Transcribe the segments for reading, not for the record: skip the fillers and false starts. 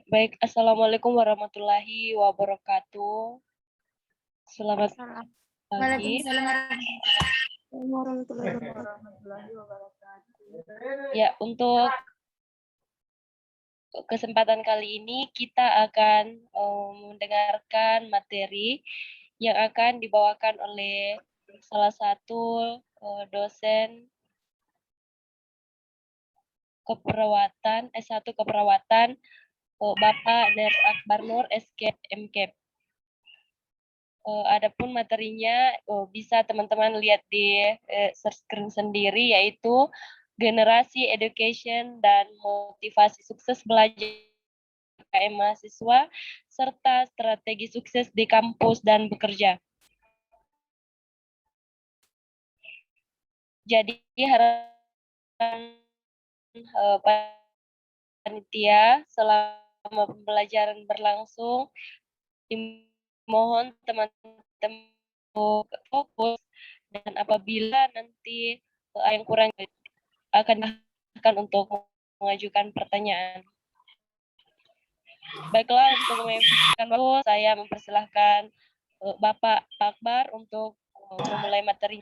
Baik, Assalamualaikum warahmatullahi wabarakatuh. Selamat pagi. Warahmatullahi wabarakatuh. Ya, untuk kesempatan kali ini kita akan mendengarkan materi yang akan dibawakan oleh salah satu dosen keperawatan S1 keperawatan Bapak Ners Akbar Nur SK MKEP. Adapun materinya bisa teman-teman lihat di screen sendiri, yaitu generasi education dan motivasi sukses belajar PKM mahasiswa serta strategi sukses di kampus dan bekerja. Jadi harapan panitia selama pembelajaran berlangsung, dimohon teman-teman fokus, dan apabila nanti yang kurang akan untuk mengajukan pertanyaan. Baiklah, untuk menyampaikan waktu, saya mempersilahkan Bapak Akbar untuk memulai materi.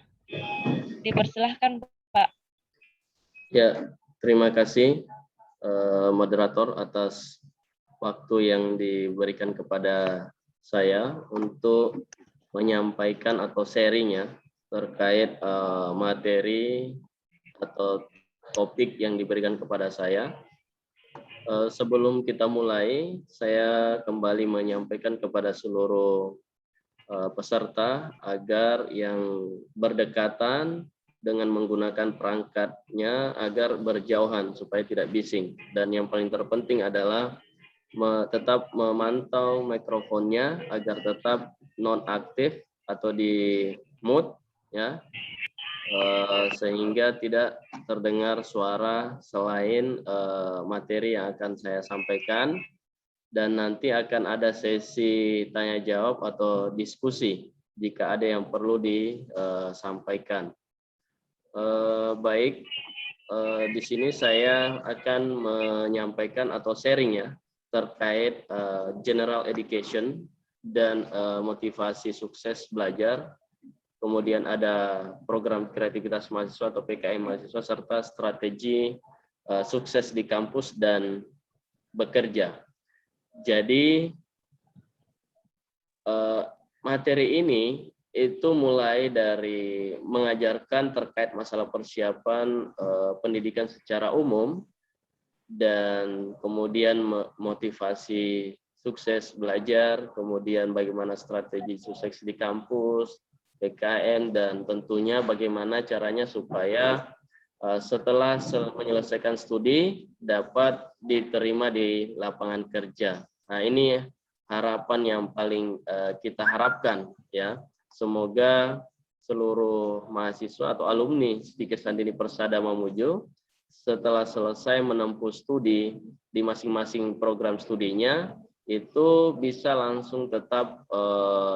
Dipersilahkan, Pak. Ya, terima kasih moderator atas waktu yang diberikan kepada saya untuk menyampaikan atau sharing ya terkait materi atau topik yang diberikan kepada saya. Sebelum kita mulai, saya kembali menyampaikan kepada seluruh peserta agar yang berdekatan dengan menggunakan perangkatnya agar berjauhan supaya tidak bising, dan yang paling terpenting adalah tetap memantau mikrofonnya agar tetap non-aktif atau di mute ya, sehingga tidak terdengar suara selain materi yang akan saya sampaikan, dan nanti akan ada sesi tanya jawab atau diskusi jika ada yang perlu disampaikan. Baik, di sini saya akan menyampaikan atau sharing ya terkait general education dan motivasi sukses belajar. Kemudian ada program kreativitas mahasiswa atau PKM mahasiswa serta strategi sukses di kampus dan bekerja. Jadi materi ini itu mulai dari mengajarkan terkait masalah persiapan pendidikan secara umum, dan kemudian motivasi sukses belajar, kemudian bagaimana strategi sukses di kampus, PKN, dan tentunya bagaimana caranya supaya setelah menyelesaikan studi dapat diterima di lapangan kerja. Nah, ini harapan yang paling kita harapkan ya. Semoga seluruh mahasiswa atau alumni Sedikit Sandini Persada Mamuju setelah selesai menempuh studi di masing-masing program studinya itu bisa langsung tetap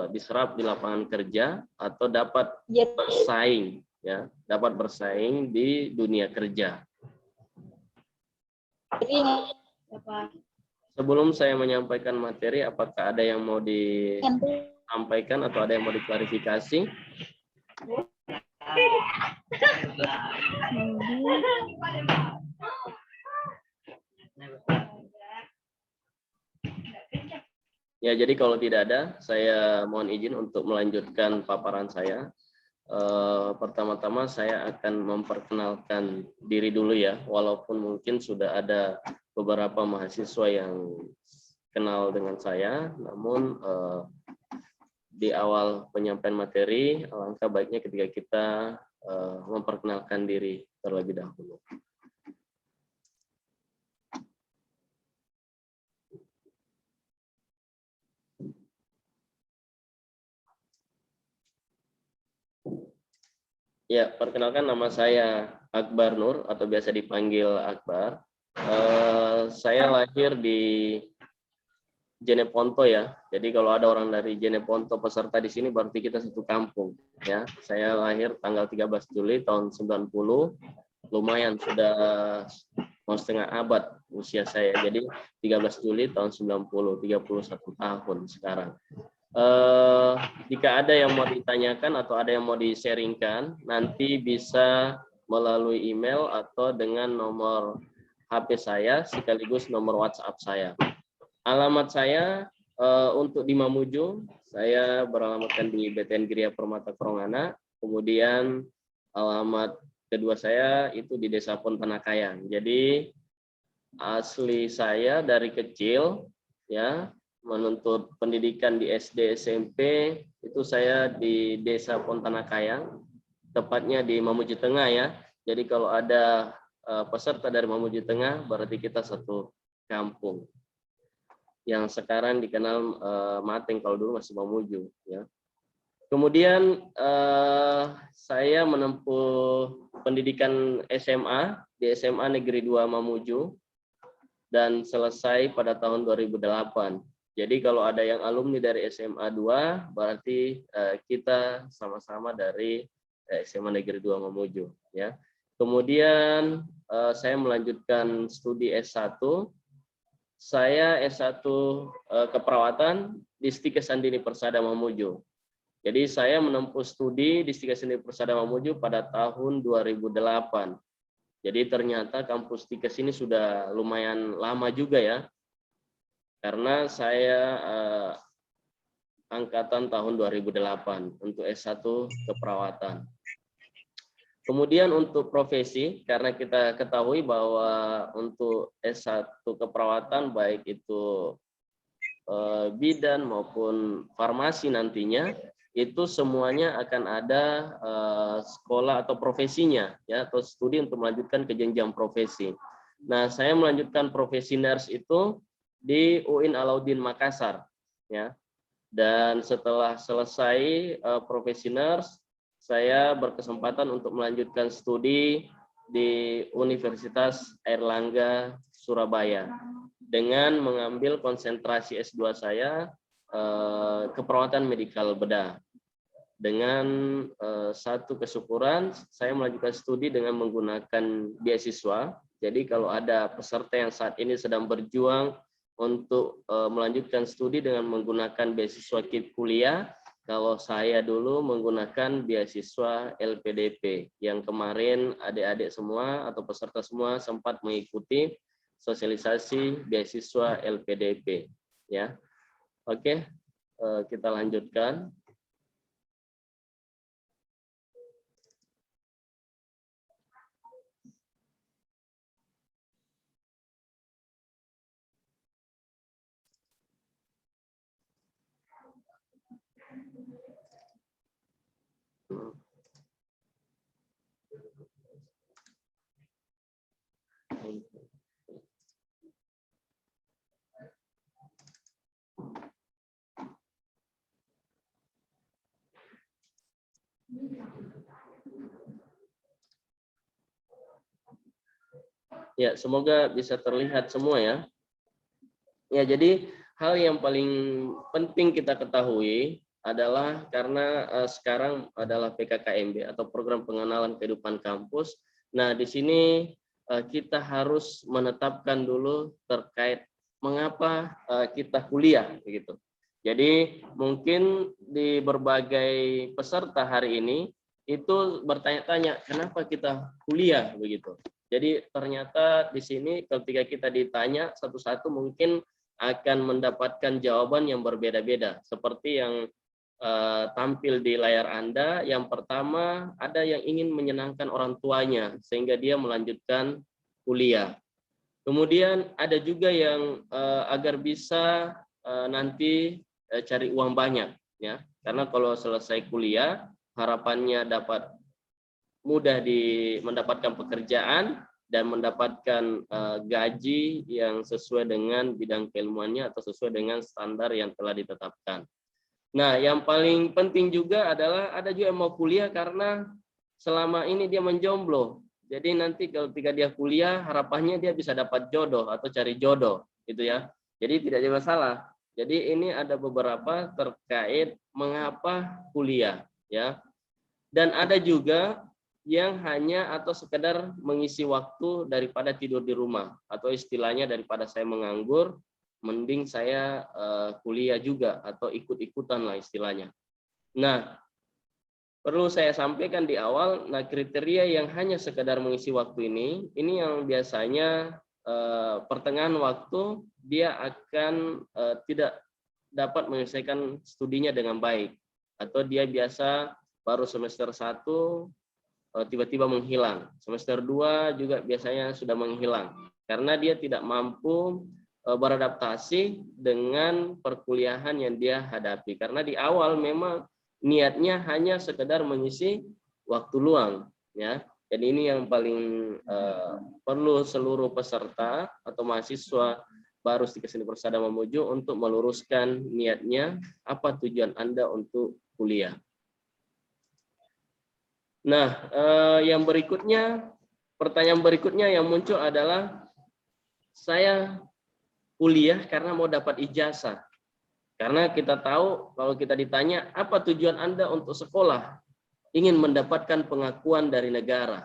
diserap di lapangan kerja atau dapat bersaing ya, dapat bersaing di dunia kerja. Sebelum saya menyampaikan materi, apakah ada yang mau disampaikan atau ada yang mau diklarifikasi? Ya, jadi kalau tidak ada, saya mohon izin untuk melanjutkan paparan saya. Pertama-tama saya akan memperkenalkan diri dulu ya, walaupun mungkin sudah ada beberapa mahasiswa yang kenal dengan saya, namun di awal penyampaian materi, alangkah baiknya ketika kita memperkenalkan diri terlebih dahulu. Ya, perkenalkan, nama saya Akbar Nur atau biasa dipanggil Akbar. Saya lahir di Jeneponto ya. Jadi kalau ada orang dari Jeneponto peserta di sini berarti kita satu kampung ya. Saya lahir tanggal 13 Juli tahun 90. Lumayan sudah mau setengah abad usia saya. Jadi 13 Juli tahun 90, 31 tahun sekarang. Jika ada yang mau ditanyakan atau ada yang mau di-sharingkan, nanti bisa melalui email atau dengan nomor HP saya sekaligus nomor WhatsApp saya. Alamat saya untuk di Mamuju, saya beralamatkan di BTN Gria Permata Korongana. Kemudian alamat kedua saya itu di Desa Pontanakayan. Jadi asli saya dari kecil ya menuntut pendidikan di SD SMP itu saya di Desa Pontanakayan, tepatnya di Mamuju Tengah ya. Jadi kalau ada peserta dari Mamuju Tengah berarti kita satu kampung. Yang sekarang dikenal Mateng, kalau dulu masih Mamuju ya. Kemudian saya menempuh pendidikan SMA di SMA Negeri 2 Mamuju dan selesai pada tahun 2008. Jadi kalau ada yang alumni dari SMA 2 berarti kita sama-sama dari SMA Negeri 2 Mamuju ya. Kemudian saya melanjutkan studi S1. Saya S1 keperawatan di Stikes Andini Persada Mamuju. Jadi saya menempuh studi di Stikes Andini Persada Mamuju pada tahun 2008. Jadi ternyata kampus Stikes ini sudah lumayan lama juga ya. Karena saya angkatan tahun 2008 untuk S1 keperawatan. Kemudian untuk profesi, karena kita ketahui bahwa untuk S1 keperawatan baik itu bidan maupun farmasi nantinya itu semuanya akan ada sekolah atau profesinya ya, atau studi untuk melanjutkan ke jenjang profesi. Nah, saya melanjutkan profesi nurse itu di UIN Alauddin Makassar ya. Dan setelah selesai profesi nurse, saya berkesempatan untuk melanjutkan studi di Universitas Airlangga Surabaya dengan mengambil konsentrasi S2 saya keperawatan medikal bedah. Dengan satu kesyukuran, saya melanjutkan studi dengan menggunakan beasiswa. Jadi kalau ada peserta yang saat ini sedang berjuang untuk melanjutkan studi dengan menggunakan beasiswa KIP kuliah, kalau saya dulu menggunakan beasiswa LPDP yang kemarin adik-adik semua atau peserta semua sempat mengikuti sosialisasi beasiswa LPDP ya. Oke, kita lanjutkan. Ya, semoga bisa terlihat semua ya. Ya, jadi hal yang paling penting kita ketahui adalah karena sekarang adalah PKKMB atau program pengenalan kehidupan kampus. Nah, di sini kita harus menetapkan dulu terkait mengapa kita kuliah begitu. Jadi mungkin di berbagai peserta hari ini itu bertanya-tanya kenapa kita kuliah begitu. Jadi ternyata di sini ketika kita ditanya satu-satu mungkin akan mendapatkan jawaban yang berbeda-beda. Seperti yang tampil di layar Anda, yang pertama ada yang ingin menyenangkan orang tuanya sehingga dia melanjutkan kuliah. Kemudian ada juga yang agar bisa nanti cari uang banyak ya. Karena kalau selesai kuliah harapannya dapat mudah mendapatkan pekerjaan dan mendapatkan gaji yang sesuai dengan bidang keilmuannya atau sesuai dengan standar yang telah ditetapkan. Nah, yang paling penting juga adalah ada juga yang mau kuliah karena selama ini dia menjomblo. Jadi nanti ketika dia kuliah harapannya dia bisa dapat jodoh atau cari jodoh gitu ya. Jadi tidak ada masalah. Jadi ini ada beberapa terkait mengapa kuliah ya. Dan ada juga yang hanya atau sekedar mengisi waktu daripada tidur di rumah, atau istilahnya daripada saya menganggur, mending saya kuliah juga atau ikut-ikutan lah istilahnya. Nah, perlu saya sampaikan di awal, nah kriteria yang hanya sekedar mengisi waktu ini yang biasanya pertengahan waktu dia akan tidak dapat menyelesaikan studinya dengan baik, atau dia biasa baru semester 1 tiba-tiba menghilang, semester 2 juga biasanya sudah menghilang karena dia tidak mampu beradaptasi dengan perkuliahan yang dia hadapi, karena di awal memang niatnya hanya sekedar mengisi waktu luang, ya. Dan ini yang paling perlu seluruh peserta atau mahasiswa baru di Kesenian Persada Mamuju untuk meluruskan niatnya, apa tujuan Anda untuk kuliah. Nah, yang berikutnya, pertanyaan berikutnya yang muncul adalah, saya kuliah karena mau dapat ijazah. Karena kita tahu kalau kita ditanya, apa tujuan Anda untuk sekolah? Ingin mendapatkan pengakuan dari negara,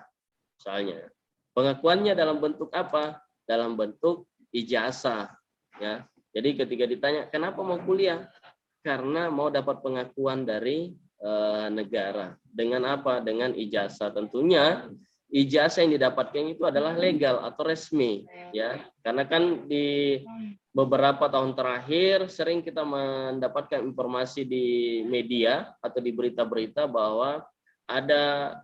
misalnya. Pengakuannya dalam bentuk apa? Dalam bentuk ijazah. Ya. Jadi ketika ditanya, kenapa mau kuliah? Karena mau dapat pengakuan dari negara. Dengan apa? Dengan ijazah. Tentunya ijazah yang didapatkan itu adalah legal atau resmi, ya. Karena kan di beberapa tahun terakhir sering kita mendapatkan informasi di media atau di berita-berita bahwa ada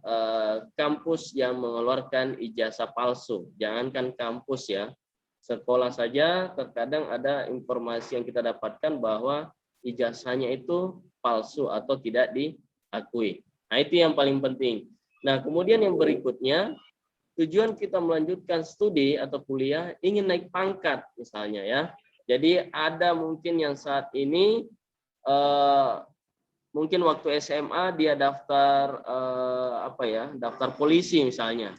kampus yang mengeluarkan ijazah palsu. Jangankan kampus, ya, sekolah saja terkadang ada informasi yang kita dapatkan bahwa ijazahnya itu palsu atau tidak diakui. Nah, itu yang paling penting. Nah, kemudian yang berikutnya, tujuan kita melanjutkan studi atau kuliah ingin naik pangkat misalnya, ya. Jadi ada mungkin yang saat ini mungkin waktu SMA dia daftar daftar polisi misalnya.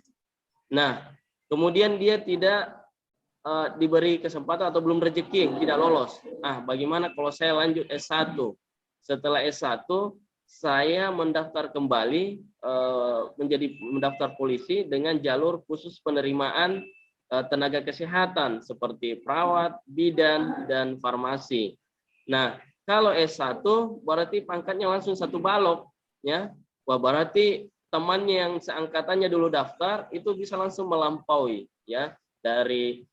Nah, kemudian dia tidak diberi kesempatan atau belum rezeki, tidak lolos. Bagaimana kalau saya lanjut S1? Setelah S1 saya mendaftar kembali menjadi mendaftar polisi dengan jalur khusus penerimaan tenaga kesehatan seperti perawat, bidan, dan farmasi. Nah, kalau S1 berarti pangkatnya langsung 1 balok, ya. Wah, berarti temannya yang seangkatannya dulu daftar itu bisa langsung melampaui, ya, dari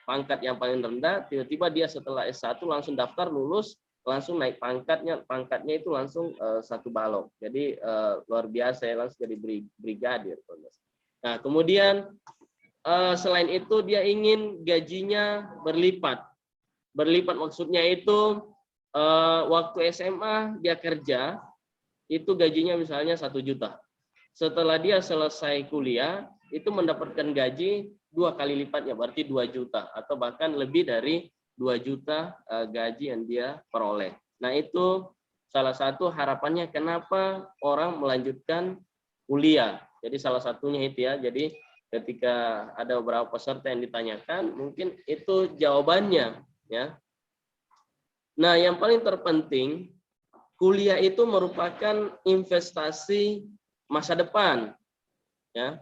pangkat yang paling rendah, tiba-tiba dia setelah S1 langsung daftar, lulus, langsung naik pangkatnya itu langsung 1 balok. Jadi luar biasa, ya, langsung jadi brigadir. Nah, kemudian selain itu dia ingin gajinya berlipat. Berlipat maksudnya itu waktu SMA dia kerja, itu gajinya misalnya 1 juta. Setelah dia selesai kuliah, itu mendapatkan gaji 2 kali lipatnya, berarti 2 juta atau bahkan lebih dari 2 juta gaji yang dia peroleh. Nah, itu salah satu harapannya kenapa orang melanjutkan kuliah. Jadi salah satunya itu, ya. Jadi ketika ada beberapa peserta yang ditanyakan, mungkin itu jawabannya, ya. Nah, yang paling terpenting, kuliah itu merupakan investasi masa depan, ya.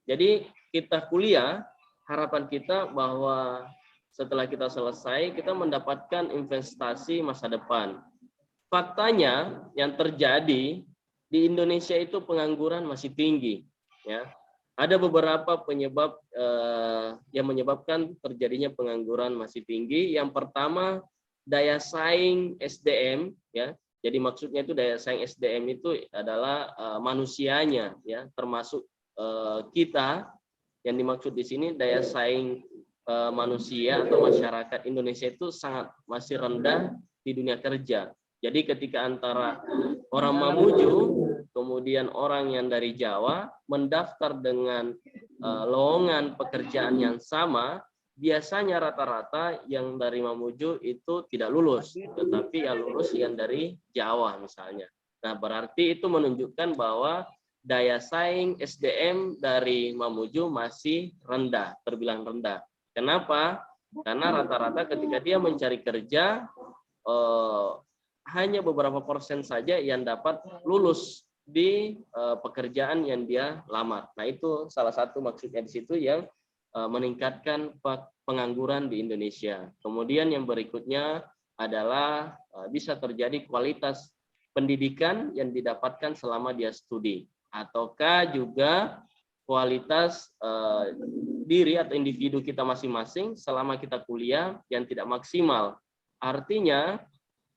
Jadi kita kuliah, harapan kita bahwa setelah kita selesai kita mendapatkan investasi masa depan. Faktanya yang terjadi di Indonesia itu pengangguran masih tinggi, ya. Ada beberapa penyebab yang menyebabkan terjadinya pengangguran masih tinggi. Yang pertama, daya saing SDM, ya. Jadi maksudnya itu daya saing SDM itu adalah manusianya, ya, termasuk kita. Yang dimaksud di sini daya saing manusia atau masyarakat Indonesia itu sangat masih rendah di dunia kerja. Jadi ketika antara orang Mamuju kemudian orang yang dari Jawa mendaftar dengan lowongan pekerjaan yang sama, biasanya rata-rata yang dari Mamuju itu tidak lulus, tetapi yang lulus yang dari Jawa misalnya. Nah, berarti itu menunjukkan bahwa daya saing SDM dari Mamuju masih rendah, terbilang rendah. Kenapa? Karena rata-rata ketika dia mencari kerja, hanya beberapa persen saja yang dapat lulus di pekerjaan yang dia lamar. Nah, itu salah satu maksudnya di situ yang meningkatkan pengangguran di Indonesia. Kemudian yang berikutnya adalah bisa terjadi kualitas pendidikan yang didapatkan selama dia studi, ataukah juga kualitas diri atau individu kita masing-masing selama kita kuliah yang tidak maksimal. Artinya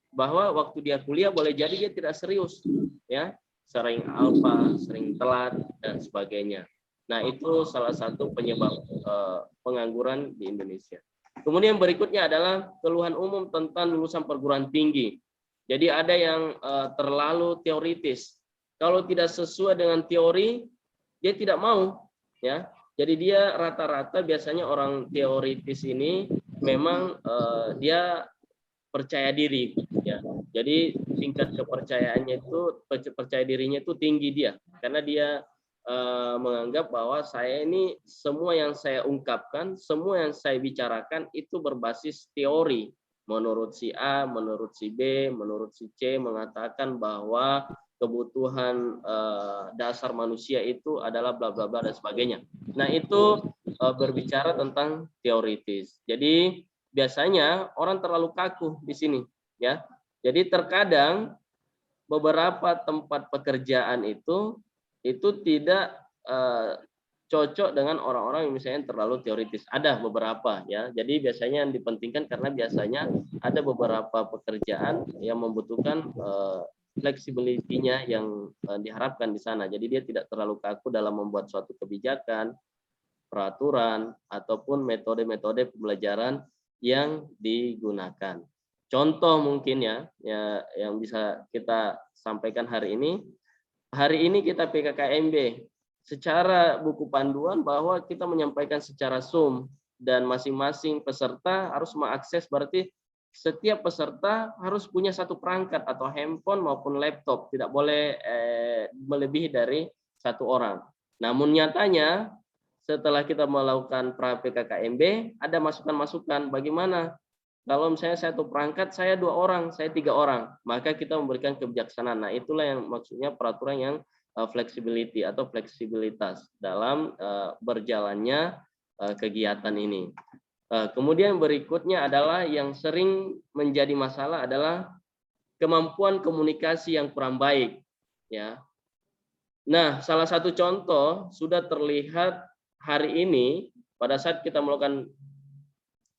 bahwa waktu dia kuliah boleh jadi dia tidak serius, ya, sering alfa, sering telat dan sebagainya. Nah, itu salah satu penyebab pengangguran di Indonesia. Kemudian berikutnya adalah keluhan umum tentang lulusan perguruan tinggi. Jadi ada yang terlalu teoritis. Kalau tidak sesuai dengan teori, dia tidak mau, ya. Jadi dia rata-rata biasanya orang teoritis ini memang dia percaya diri, ya. Jadi tingkat kepercayaannya itu, percaya dirinya itu tinggi dia, karena dia menganggap bahwa saya ini semua yang saya ungkapkan, semua yang saya bicarakan itu berbasis teori. Menurut si A, menurut si B, menurut si C mengatakan bahwa kebutuhan dasar manusia itu adalah bla bla bla dan sebagainya. Nah, itu berbicara tentang teoritis. Jadi biasanya orang terlalu kaku di sini, ya. Jadi terkadang beberapa tempat pekerjaan itu tidak cocok dengan orang-orang yang misalnya terlalu teoritis. Ada beberapa, ya. Jadi biasanya yang dipentingkan karena biasanya ada beberapa pekerjaan yang membutuhkan fleksibilitinya yang diharapkan di sana. Jadi dia tidak terlalu kaku dalam membuat suatu kebijakan, peraturan, ataupun metode-metode pembelajaran yang digunakan. Contoh mungkin ya yang bisa kita sampaikan hari ini. Hari ini kita PKKMB. Secara buku panduan bahwa kita menyampaikan secara Zoom dan masing-masing peserta harus mengakses, berarti setiap peserta harus punya satu perangkat atau handphone maupun laptop, tidak boleh melebihi dari satu orang. Namun nyatanya setelah kita melakukan pra PKKMB ada masukan-masukan bagaimana kalau misalnya satu perangkat saya 2 orang, saya 3 orang, maka kita memberikan kebijaksanaan. Nah, itulah yang maksudnya peraturan yang flexibility atau fleksibilitas dalam berjalannya kegiatan ini. Kemudian berikutnya adalah yang sering menjadi masalah adalah kemampuan komunikasi yang kurang baik, ya. Nah, salah satu contoh sudah terlihat hari ini pada saat kita melakukan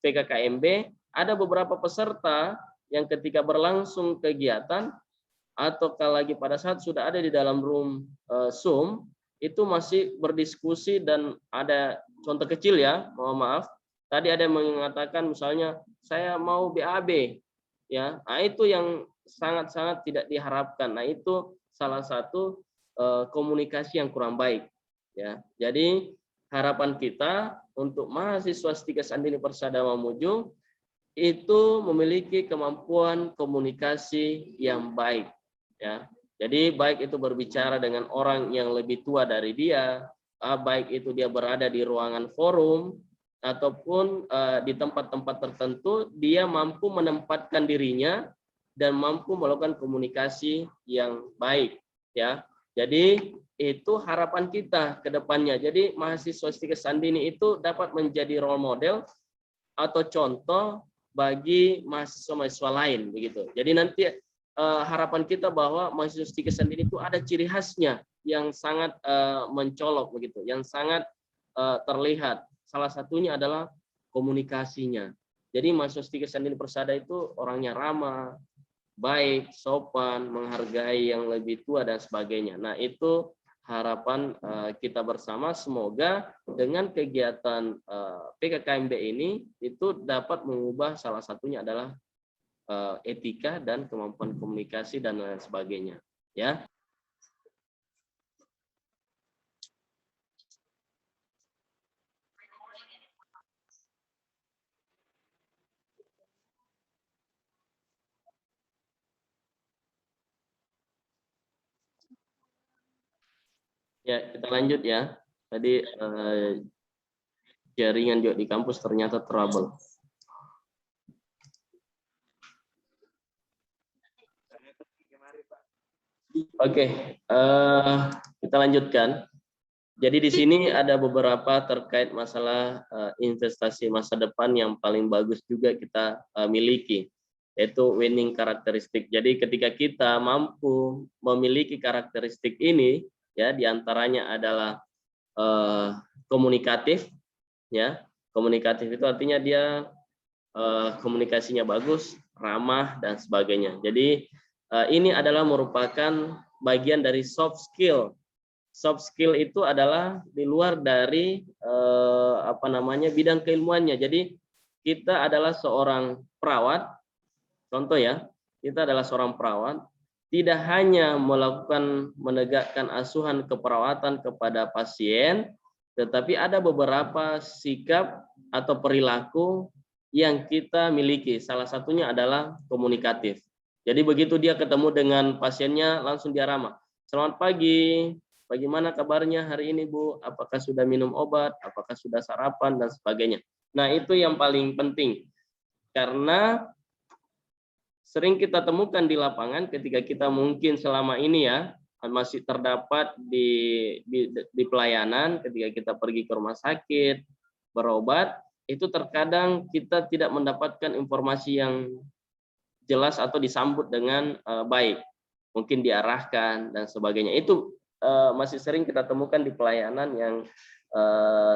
PKKMB, ada beberapa peserta yang ketika berlangsung kegiatan atau lagi pada saat sudah ada di dalam room Zoom itu masih berdiskusi, dan ada contoh kecil ya, mohon maaf. Tadi ada yang mengatakan misalnya saya mau BAB, ya. Nah, itu yang sangat-sangat tidak diharapkan. Nah, itu salah satu komunikasi yang kurang baik, ya. Jadi harapan kita untuk mahasiswa Stikes Andini Persada Mamuju itu memiliki kemampuan komunikasi yang baik, ya. Jadi baik itu berbicara dengan orang yang lebih tua dari dia, baik itu dia berada di ruangan forum ataupun di tempat-tempat tertentu, dia mampu menempatkan dirinya dan mampu melakukan komunikasi yang baik, ya. Jadi itu harapan kita ke depannya. Jadi mahasiswa Stikes Andini itu dapat menjadi role model atau contoh bagi mahasiswa-mahasiswa lain, begitu. Jadi nanti harapan kita bahwa mahasiswa Stikes Andini itu ada ciri khasnya yang sangat mencolok, begitu, yang sangat terlihat. Salah satunya adalah komunikasinya. Jadi mahasiswa Stikes Andini Persada itu orangnya ramah, baik, sopan, menghargai yang lebih tua dan sebagainya. Nah, itu harapan kita bersama, semoga dengan kegiatan PKKMB ini itu dapat mengubah, salah satunya adalah etika dan kemampuan komunikasi dan lain sebagainya, ya. Ya, kita lanjut ya. Tadi jaringan juga di kampus ternyata trouble. Oke, kita lanjutkan. Jadi di sini ada beberapa terkait masalah investasi masa depan yang paling bagus juga kita miliki, yaitu winning karakteristik. Jadi ketika kita mampu memiliki karakteristik ini, ya diantaranya adalah komunikatif, ya. Komunikatif itu artinya dia komunikasinya bagus, ramah dan sebagainya. Jadi ini adalah merupakan bagian dari soft skill. Soft skill itu adalah di luar dari bidang keilmuannya. Jadi kita adalah seorang perawat, contoh ya, kita adalah seorang perawat, tidak hanya melakukan menegakkan asuhan keperawatan kepada pasien, tetapi ada beberapa sikap atau perilaku yang kita miliki. Salah satunya adalah komunikatif. Jadi begitu dia ketemu dengan pasiennya, langsung dia ramah. Selamat pagi, bagaimana kabarnya hari ini Bu? Apakah sudah minum obat? Apakah sudah sarapan? Dan sebagainya. Nah itu yang paling penting. Karena sering kita temukan di lapangan ketika kita mungkin selama ini ya, masih terdapat di pelayanan ketika kita pergi ke rumah sakit, berobat, itu terkadang kita tidak mendapatkan informasi yang jelas atau disambut dengan baik, mungkin diarahkan dan sebagainya. Itu masih sering kita temukan di pelayanan yang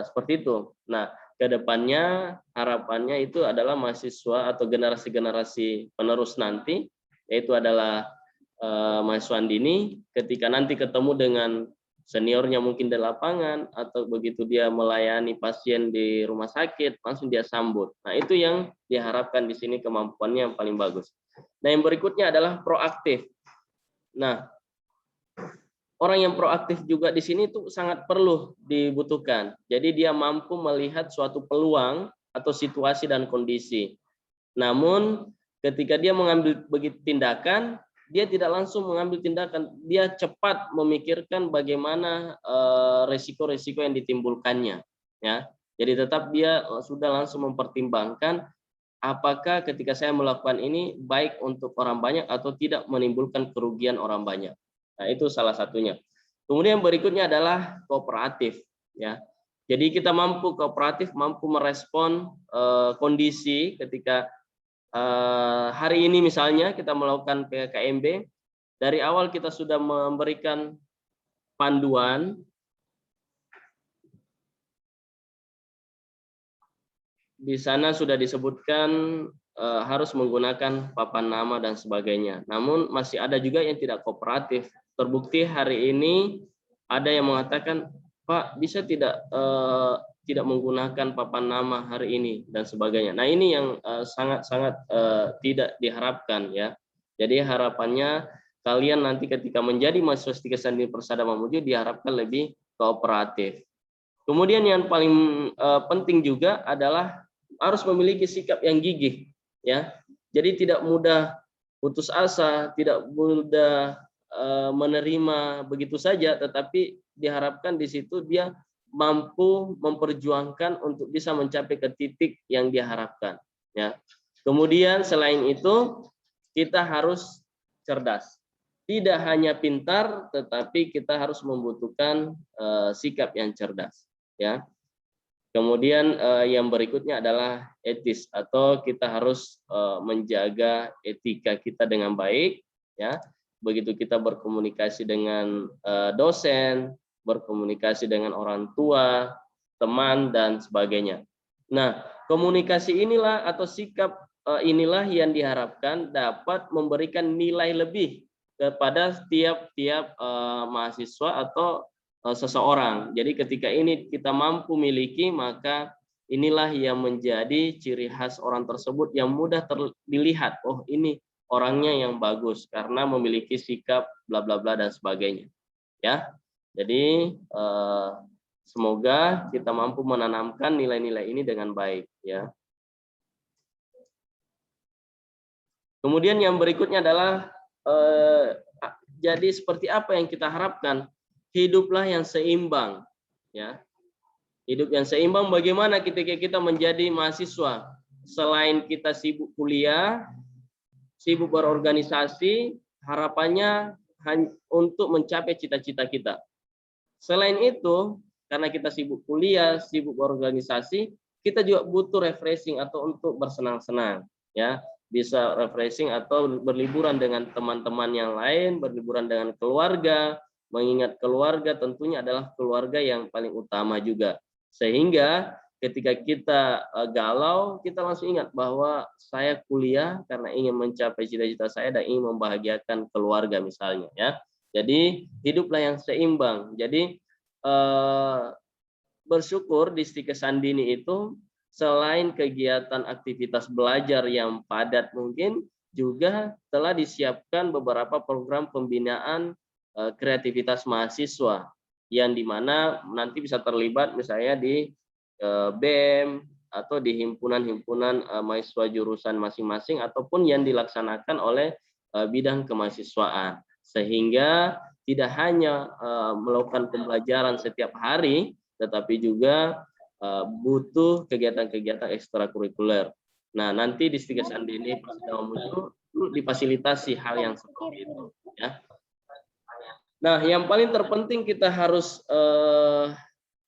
seperti itu. Nah, kedepannya harapannya itu adalah mahasiswa atau generasi-generasi penerus nanti, yaitu adalah mahasiswa dini, ketika nanti ketemu dengan seniornya mungkin di lapangan atau begitu dia melayani pasien di rumah sakit langsung dia sambut. Nah itu yang diharapkan di sini, kemampuannya yang paling bagus. Nah yang berikutnya adalah proaktif. Nah orang yang proaktif juga di sini itu sangat perlu dibutuhkan. Jadi dia mampu melihat suatu peluang atau situasi dan kondisi. Namun ketika dia mengambil begitu tindakan, dia tidak langsung mengambil tindakan, dia cepat memikirkan bagaimana resiko-resiko yang ditimbulkannya, ya. Jadi tetap dia sudah langsung mempertimbangkan apakah ketika saya melakukan ini baik untuk orang banyak atau tidak menimbulkan kerugian orang banyak. Nah, itu salah satunya. Kemudian berikutnya adalah kooperatif, ya. Jadi kita mampu kooperatif, mampu merespon kondisi ketika hari ini misalnya kita melakukan PKKMB, dari awal kita sudah memberikan panduan, di sana sudah disebutkan harus menggunakan papan nama dan sebagainya. Namun masih ada juga yang tidak kooperatif. Terbukti hari ini ada yang mengatakan, Pak bisa tidak menggunakan papan nama hari ini dan sebagainya. Nah ini yang sangat-sangat tidak diharapkan ya. Jadi harapannya kalian nanti ketika menjadi mahasiswa Stika Sandi Persada Mamuju diharapkan lebih kooperatif. Kemudian yang paling penting juga adalah harus memiliki sikap yang gigih ya. Jadi tidak mudah putus asa, tidak mudah menerima begitu saja, tetapi diharapkan di situ dia mampu memperjuangkan untuk bisa mencapai ke titik yang diharapkan ya. Kemudian selain itu kita harus cerdas, tidak hanya pintar tetapi kita harus membutuhkan sikap yang cerdas ya. Kemudian yang berikutnya adalah etis, atau kita harus menjaga etika kita dengan baik ya. Begitu kita berkomunikasi dengan dosen, berkomunikasi dengan orang tua, teman dan sebagainya. Nah, komunikasi inilah atau sikap inilah yang diharapkan dapat memberikan nilai lebih kepada tiap-tiap mahasiswa atau seseorang. Jadi ketika ini kita mampu miliki, maka inilah yang menjadi ciri khas orang tersebut yang mudah dilihat. Oh, ini orangnya yang bagus karena memiliki sikap bla bla bla dan sebagainya. Ya. Jadi semoga kita mampu menanamkan nilai-nilai ini dengan baik ya. Kemudian yang berikutnya adalah jadi seperti apa yang kita harapkan? Hiduplah yang seimbang ya. Hidup yang seimbang bagaimana ketika kita menjadi mahasiswa? Selain kita sibuk kuliah, sibuk berorganisasi, harapannya untuk mencapai cita-cita kita. Selain itu, karena kita sibuk kuliah, sibuk organisasi, kita juga butuh refreshing atau untuk bersenang-senang, ya. Bisa refreshing atau berliburan dengan teman-teman yang lain, berliburan dengan keluarga, mengingat keluarga tentunya adalah keluarga yang paling utama juga. Sehingga ketika kita galau, kita langsung ingat bahwa saya kuliah karena ingin mencapai cita-cita saya dan ingin membahagiakan keluarga misalnya, ya. Jadi hiduplah yang seimbang. Jadi bersyukur di Stika Sandini itu selain kegiatan aktivitas belajar yang padat mungkin, juga telah disiapkan beberapa program pembinaan kreativitas mahasiswa yang dimana nanti bisa terlibat misalnya di BEM atau di himpunan-himpunan mahasiswa jurusan masing-masing ataupun yang dilaksanakan oleh bidang kemahasiswaan, sehingga tidak hanya melakukan pembelajaran setiap hari, tetapi juga butuh kegiatan-kegiatan ekstrakurikuler. Nah, nanti di Stika Sandini difasilitasi hal yang seperti itu, ya. Nah, yang paling terpenting kita harus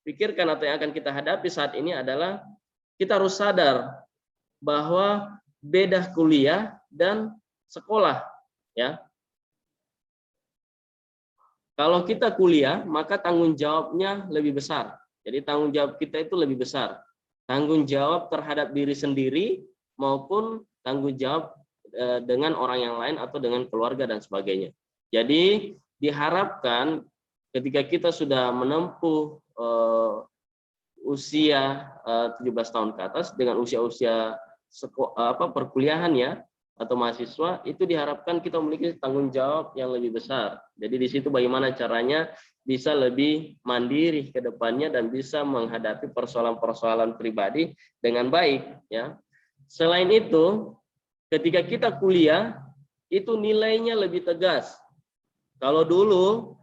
pikirkan atau yang akan kita hadapi saat ini adalah kita harus sadar bahwa beda kuliah dan sekolah, ya. Kalau kita kuliah, maka tanggung jawabnya lebih besar. Jadi tanggung jawab kita itu lebih besar. Tanggung jawab terhadap diri sendiri maupun tanggung jawab dengan orang yang lain atau dengan keluarga dan sebagainya. Jadi diharapkan ketika kita sudah menempuh usia 17 tahun ke atas dengan usia-usia perkuliahan, ya, atau mahasiswa, itu diharapkan kita memiliki tanggung jawab yang lebih besar. Jadi di situ bagaimana caranya bisa lebih mandiri ke depannya dan bisa menghadapi persoalan-persoalan pribadi dengan baik, ya. Selain itu, ketika kita kuliah itu nilainya lebih tegas. Kalau dulu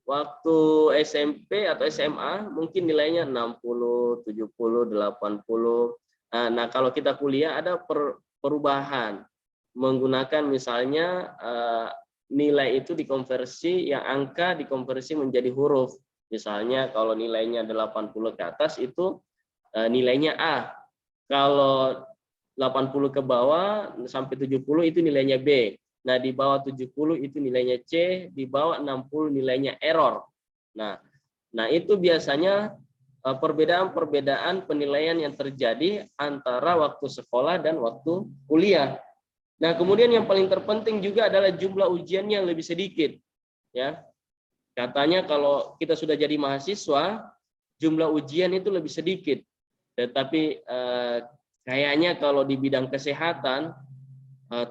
waktu SMP atau SMA mungkin nilainya 60, 70, 80. Nah, kalau kita kuliah ada perubahan menggunakan misalnya nilai itu dikonversi, yang angka dikonversi menjadi huruf. Misalnya kalau nilainya 80 ke atas itu nilainya A. Kalau 80 ke bawah sampai 70 itu nilainya B. Nah, di bawah 70 itu nilainya C, di bawah 60 nilainya error. Nah, itu biasanya perbedaan-perbedaan penilaian yang terjadi antara waktu sekolah dan waktu kuliah. Nah, kemudian yang paling terpenting juga adalah jumlah ujiannya lebih sedikit, ya. Katanya kalau kita sudah jadi mahasiswa, jumlah ujian itu lebih sedikit. Tetapi kayaknya kalau di bidang kesehatan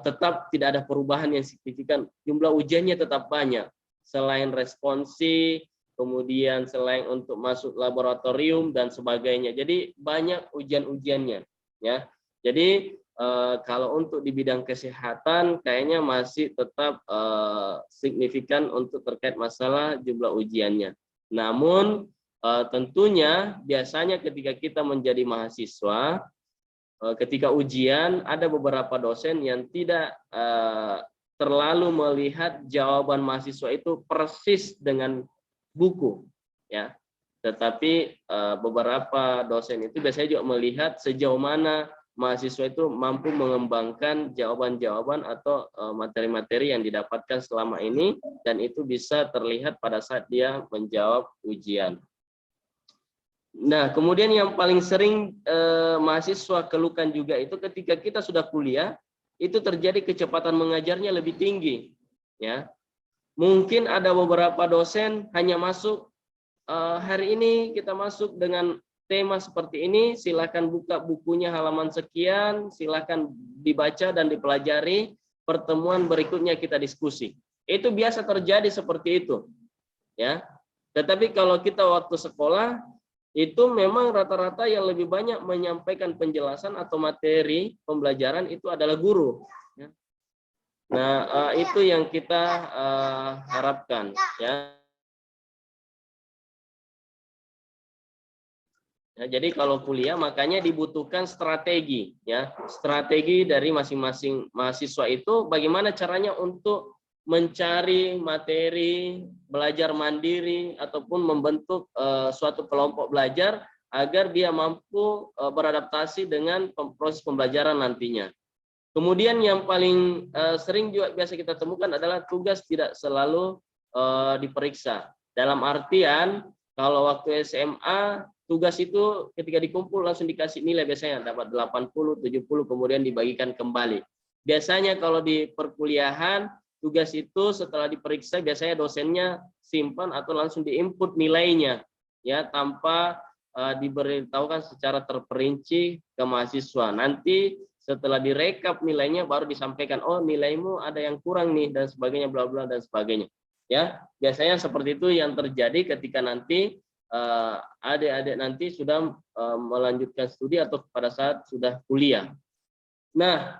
tetap tidak ada perubahan yang signifikan. Jumlah ujiannya tetap banyak. Selain responsi, kemudian selain untuk masuk laboratorium dan sebagainya. Jadi banyak ujian-ujiannya, ya. Jadi kalau untuk di bidang kesehatan kayaknya masih tetap signifikan untuk terkait masalah jumlah ujiannya. Namun tentunya biasanya ketika kita menjadi mahasiswa, ketika ujian ada beberapa dosen yang tidak terlalu melihat jawaban mahasiswa itu persis dengan buku, ya. Tetapi beberapa dosen itu biasanya juga melihat sejauh mana mahasiswa itu mampu mengembangkan jawaban-jawaban atau materi-materi yang didapatkan selama ini, dan itu bisa terlihat pada saat dia menjawab ujian. Nah, kemudian yang paling sering mahasiswa keluhkan juga itu ketika kita sudah kuliah, itu terjadi kecepatan mengajarnya lebih tinggi, ya. Mungkin ada beberapa dosen hanya masuk hari ini kita masuk dengan tema seperti ini, silakan buka bukunya halaman sekian, silakan dibaca dan dipelajari, pertemuan berikutnya kita diskusi. Itu biasa terjadi seperti itu, ya. Tetapi kalau kita waktu sekolah, itu memang rata-rata yang lebih banyak menyampaikan penjelasan atau materi pembelajaran itu adalah guru, ya. Nah, itu yang kita harapkan, ya. Ya, jadi kalau kuliah makanya dibutuhkan strategi, ya. Strategi dari masing-masing mahasiswa itu bagaimana caranya untuk mencari materi, belajar mandiri, ataupun membentuk suatu kelompok belajar agar dia mampu beradaptasi dengan proses pembelajaran nantinya. Kemudian yang paling sering juga biasa kita temukan adalah tugas tidak selalu diperiksa. Dalam artian, kalau waktu SMA, tugas itu ketika dikumpul langsung dikasih nilai, biasanya dapat 80, 70, kemudian dibagikan kembali. Biasanya kalau di perkuliahan, tugas itu setelah diperiksa biasanya dosennya simpan atau langsung diinput nilainya, ya, tanpa diberitahukan secara terperinci ke mahasiswa. Nanti setelah direkap nilainya baru disampaikan, oh nilaimu ada yang kurang nih, dan sebagainya, bla bla dan sebagainya. Ya, biasanya seperti itu yang terjadi ketika nanti adik-adik nanti sudah melanjutkan studi atau pada saat sudah kuliah. Nah,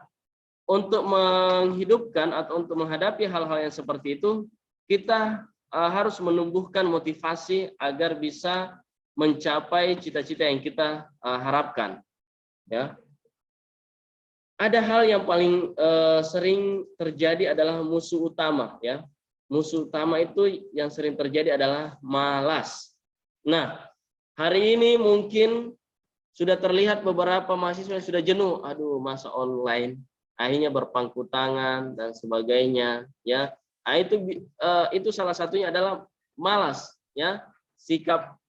untuk menghidupkan atau untuk menghadapi hal-hal yang seperti itu, kita harus menumbuhkan motivasi agar bisa mencapai cita-cita yang kita harapkan. Ya, ada hal yang paling sering terjadi adalah musuh utama, ya. Musuh utama itu yang sering terjadi adalah malas. Nah, hari ini mungkin sudah terlihat beberapa mahasiswa yang sudah jenuh, aduh masa online, akhirnya berpangku tangan dan sebagainya, ya. Nah, itu salah satunya adalah malas, ya, sikap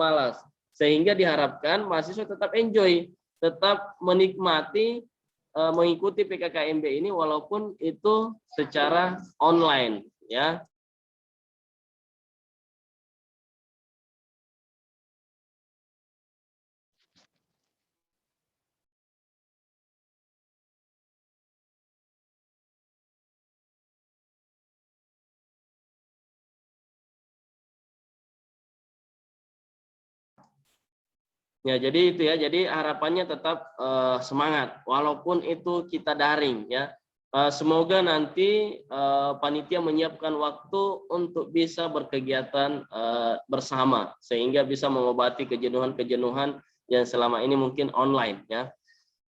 malas. Sehingga diharapkan mahasiswa tetap enjoy, tetap menikmati mengikuti PKKMB ini walaupun itu secara online, ya. Ya, jadi itu ya. Jadi harapannya tetap semangat walaupun itu kita daring, ya. Semoga nanti panitia menyiapkan waktu untuk bisa berkegiatan bersama sehingga bisa mengobati kejenuhan-kejenuhan yang selama ini mungkin online, ya.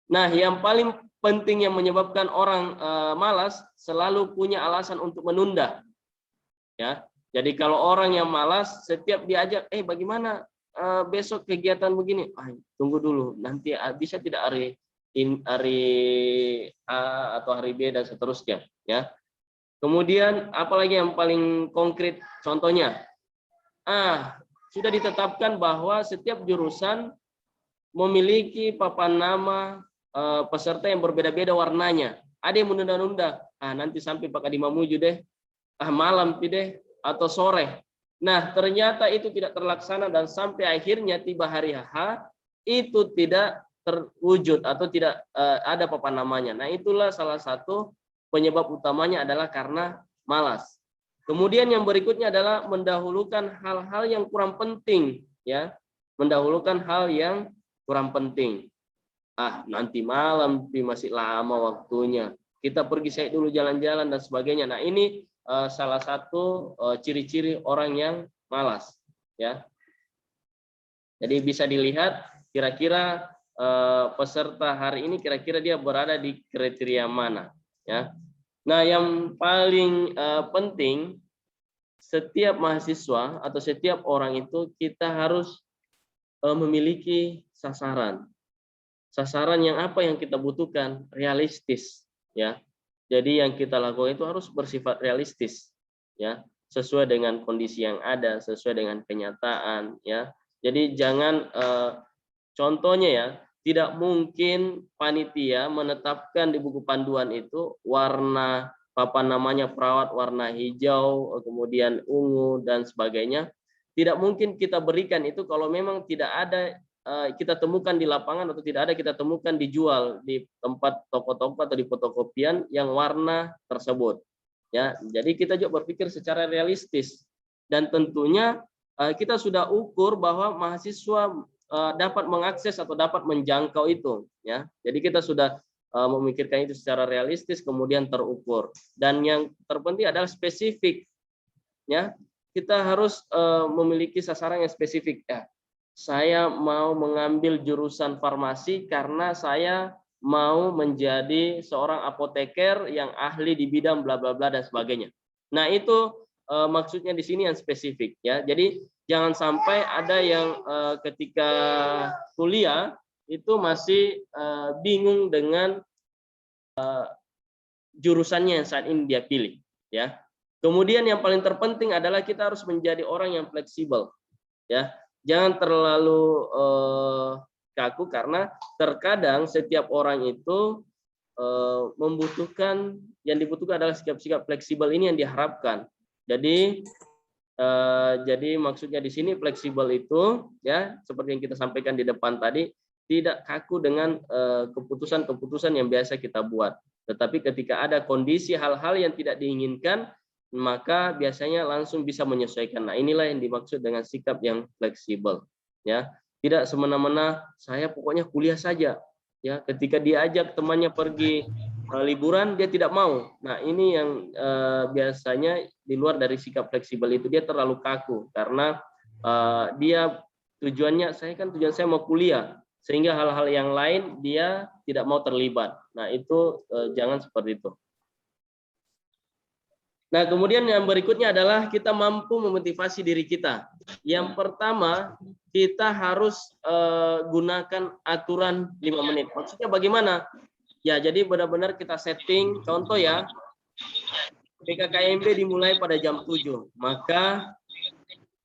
Nah, yang paling penting yang menyebabkan orang malas selalu punya alasan untuk menunda, ya. Jadi kalau orang yang malas setiap diajak, bagaimana besok kegiatan begini, tunggu dulu, nanti bisa tidak hari A atau hari B dan seterusnya, ya. Kemudian apalagi yang paling konkret contohnya, sudah ditetapkan bahwa setiap jurusan memiliki papan nama peserta yang berbeda-beda warnanya. Ada yang menunda-nunda, nanti sampai Pak Kadimamuju deh, malam deh, atau sore. Nah, ternyata itu tidak terlaksana dan sampai akhirnya tiba hari H itu tidak terwujud atau tidak ada papan namanya. Nah, itulah salah satu penyebab utamanya adalah karena malas. Kemudian yang berikutnya adalah mendahulukan hal-hal yang kurang penting, ya. Mendahulukan hal yang kurang penting. Nanti malam masih lama waktunya. Kita pergi saya dulu jalan-jalan dan sebagainya. Nah, ini salah satu ciri-ciri orang yang malas, ya. Jadi bisa dilihat kira-kira peserta hari ini kira-kira dia berada di kriteria mana, ya. Nah, yang paling penting setiap mahasiswa atau setiap orang itu kita harus memiliki sasaran. Sasaran yang apa yang kita butuhkan realistis, ya. Jadi yang kita lakukan itu harus bersifat realistis, ya, sesuai dengan kondisi yang ada, sesuai dengan kenyataan, ya. Jadi jangan contohnya ya, tidak mungkin panitia menetapkan di buku panduan itu warna papan namanya perawat warna hijau, kemudian ungu dan sebagainya. Tidak mungkin kita berikan itu kalau memang tidak ada kita temukan di lapangan atau tidak ada kita temukan dijual di tempat toko-toko atau di fotokopian yang warna tersebut, ya. Jadi kita juga berpikir secara realistis dan tentunya kita sudah ukur bahwa mahasiswa dapat mengakses atau dapat menjangkau itu, ya. Jadi kita sudah memikirkan itu secara realistis kemudian terukur dan yang terpenting adalah spesifik, ya. Kita harus memiliki sasaran yang spesifik, ya. Saya mau mengambil jurusan farmasi karena saya mau menjadi seorang apoteker yang ahli di bidang bla bla bla dan sebagainya. Nah, itu maksudnya di sini yang spesifik ya. Jadi jangan sampai ada yang ketika kuliah itu masih bingung dengan jurusannya yang saat ini dia pilih ya. Kemudian yang paling terpenting adalah kita harus menjadi orang yang fleksibel ya. Jangan terlalu kaku karena terkadang setiap orang itu membutuhkan, yang dibutuhkan adalah sikap-sikap fleksibel ini yang diharapkan. Jadi maksudnya di sini fleksibel itu ya seperti yang kita sampaikan di depan tadi, tidak kaku dengan keputusan-keputusan yang biasa kita buat. Tetapi ketika ada kondisi hal-hal yang tidak diinginkan, maka biasanya langsung bisa menyesuaikan. Nah, inilah yang dimaksud dengan sikap yang fleksibel ya. Tidak semena-mena saya pokoknya kuliah saja. Ya, ketika diajak temannya pergi liburan dia tidak mau. Nah, ini yang biasanya di luar dari sikap fleksibel itu, dia terlalu kaku karena dia tujuan saya mau kuliah, sehingga hal-hal yang lain dia tidak mau terlibat. Nah, itu jangan seperti itu. Nah, kemudian yang berikutnya adalah kita mampu memotivasi diri kita. Yang pertama, kita harus gunakan aturan 5 menit. Maksudnya bagaimana? Ya, jadi benar-benar kita setting, contoh ya, PKKMB dimulai pada jam 7. Maka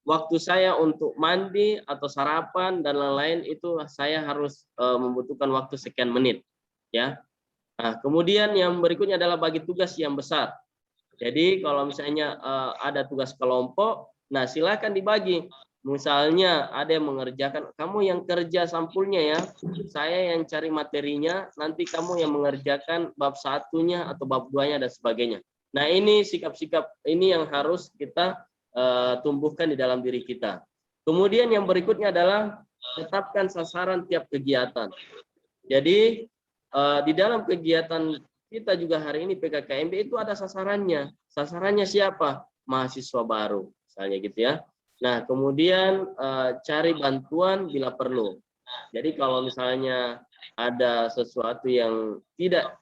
waktu saya untuk mandi atau sarapan dan lain-lain itu saya harus membutuhkan waktu sekian menit. Ya. Nah, kemudian yang berikutnya adalah bagi tugas yang besar. Jadi kalau misalnya ada tugas kelompok, nah silakan dibagi. Misalnya ada yang mengerjakan, kamu yang kerja sampulnya ya, saya yang cari materinya, nanti kamu yang mengerjakan bab 1-nya atau bab 2-nya dan sebagainya. Nah, ini sikap-sikap ini yang harus kita tumbuhkan di dalam diri kita. Kemudian yang berikutnya adalah tetapkan sasaran tiap kegiatan. Jadi di dalam kegiatan kita juga hari ini PKKMB itu ada sasarannya. Sasarannya siapa? Mahasiswa baru, misalnya gitu ya. Nah, kemudian cari bantuan bila perlu. Jadi kalau misalnya ada sesuatu yang tidak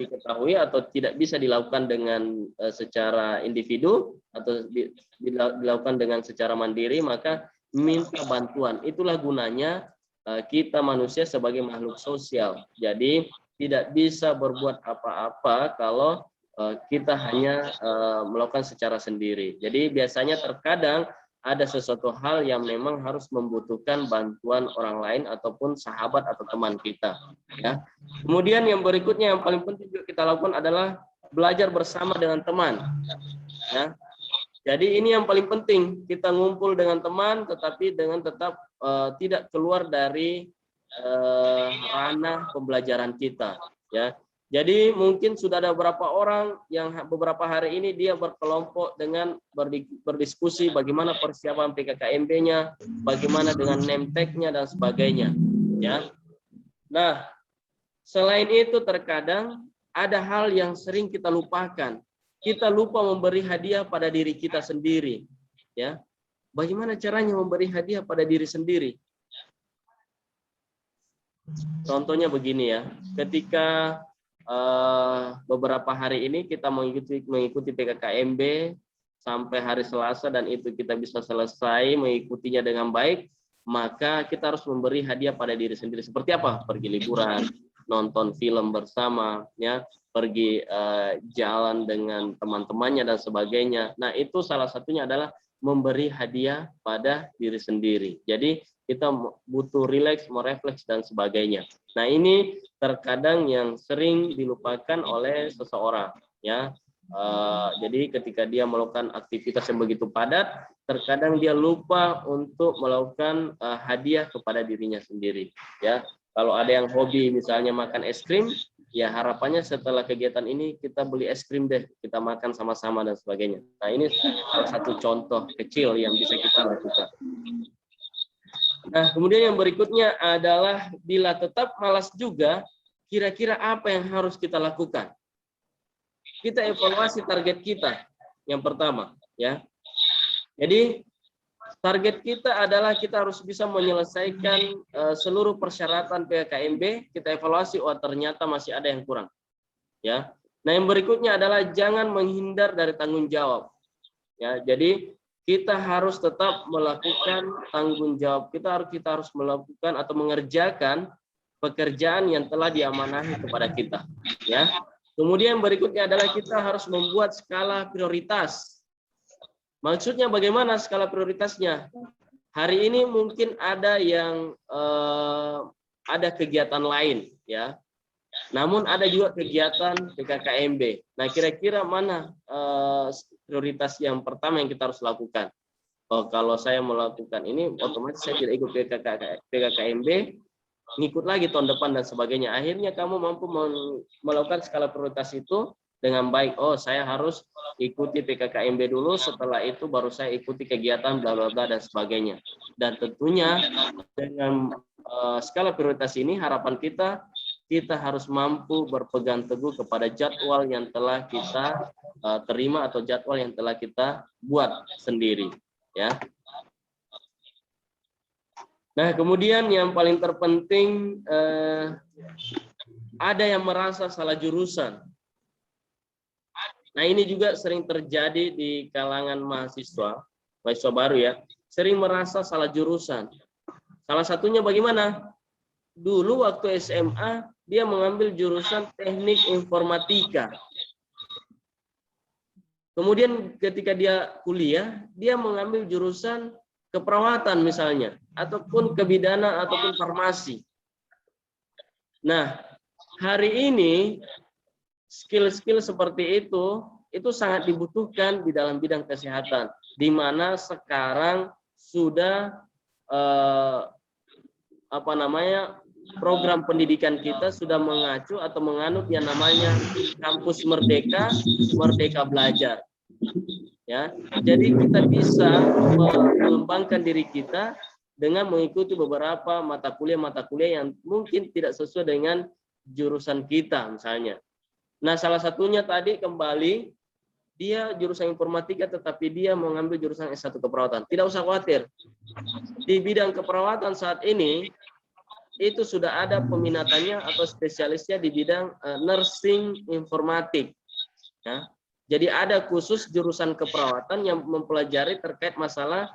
diketahui atau tidak bisa dilakukan dengan secara individu atau dilakukan dengan secara mandiri, maka minta bantuan. Itulah gunanya kita manusia sebagai makhluk sosial. Jadi tidak bisa berbuat apa-apa kalau kita hanya melakukan secara sendiri. Jadi biasanya terkadang ada sesuatu hal yang memang harus membutuhkan bantuan orang lain ataupun sahabat atau teman kita. Ya. Kemudian yang berikutnya yang paling penting juga kita lakukan adalah belajar bersama dengan teman. Ya. Jadi ini yang paling penting, kita ngumpul dengan teman, tetapi dengan tetap tidak keluar dari ranah pembelajaran kita. Ya. Jadi mungkin sudah ada beberapa orang yang beberapa hari ini dia berkelompok dengan berdiskusi bagaimana persiapan PKKMB-nya, bagaimana dengan name tag-nya dan sebagainya. Ya. Nah, selain itu terkadang ada hal yang sering kita lupakan. Kita lupa memberi hadiah pada diri kita sendiri. Ya. Bagaimana caranya memberi hadiah pada diri sendiri? Contohnya begini ya, ketika beberapa hari ini kita mengikuti PKKMB sampai hari Selasa dan itu kita bisa selesai mengikutinya dengan baik, maka kita harus memberi hadiah pada diri sendiri. Seperti apa? Pergi liburan, nonton film bersama, ya, pergi jalan dengan teman-temannya dan sebagainya. Nah, itu salah satunya adalah memberi hadiah pada diri sendiri. Jadi kita butuh rileks, merefleks dan sebagainya. Nah, ini terkadang yang sering dilupakan oleh seseorang, ya. Jadi ketika dia melakukan aktivitas yang begitu padat, terkadang dia lupa untuk melakukan hadiah kepada dirinya sendiri, ya. Kalau ada yang hobi misalnya makan es krim, ya harapannya setelah kegiatan ini kita beli es krim deh, kita makan sama-sama dan sebagainya. Nah, ini salah satu contoh kecil yang bisa kita lakukan. Nah, kemudian yang berikutnya adalah bila tetap malas juga, kira-kira apa yang harus kita lakukan? Kita evaluasi target kita yang pertama, ya. Jadi target kita adalah kita harus bisa menyelesaikan seluruh persyaratan PKKMB. Kita evaluasi, oh ternyata masih ada yang kurang, ya. Nah, yang berikutnya adalah jangan menghindar dari tanggung jawab. Ya, jadi kita harus tetap melakukan tanggung jawab. Kita harus melakukan atau mengerjakan pekerjaan yang telah diamanahi kepada kita. Ya. Kemudian berikutnya adalah kita harus membuat skala prioritas. Maksudnya bagaimana skala prioritasnya? Hari ini mungkin ada yang ada kegiatan lain, ya. Namun ada juga kegiatan PKKMB. Nah, kira-kira mana prioritas yang pertama yang kita harus lakukan? Oh, kalau saya melakukan ini, otomatis saya tidak ikut PKKMB, ngikut lagi tahun depan dan sebagainya. Akhirnya kamu mampu melakukan skala prioritas itu dengan baik. Oh, saya harus ikuti PKKMB dulu, setelah itu baru saya ikuti kegiatan bla bla bla dan sebagainya. Dan tentunya dengan skala prioritas ini harapan kita harus mampu berpegang teguh kepada jadwal yang telah kita terima atau jadwal yang telah kita buat sendiri, ya. Nah, kemudian yang paling terpenting ada yang merasa salah jurusan. Nah, ini juga sering terjadi di kalangan mahasiswa baru ya, sering merasa salah jurusan. Salah satunya bagaimana? Dulu waktu SMA dia mengambil jurusan teknik informatika. Kemudian ketika dia kuliah, dia mengambil jurusan keperawatan misalnya, ataupun kebidanan, ataupun farmasi. Nah, hari ini skill-skill seperti itu sangat dibutuhkan di dalam bidang kesehatan, di mana sekarang sudah program pendidikan kita sudah mengacu atau menganut yang namanya kampus merdeka, merdeka belajar. Ya, jadi kita bisa mengembangkan diri kita dengan mengikuti beberapa mata kuliah yang mungkin tidak sesuai dengan jurusan kita misalnya. Nah, salah satunya tadi kembali dia jurusan informatika tetapi dia mengambil jurusan S1 keperawatan. Tidak usah khawatir. Di bidang keperawatan saat ini itu sudah ada peminatannya atau spesialisnya di bidang nursing informatik. Ya. Jadi ada khusus jurusan keperawatan yang mempelajari terkait masalah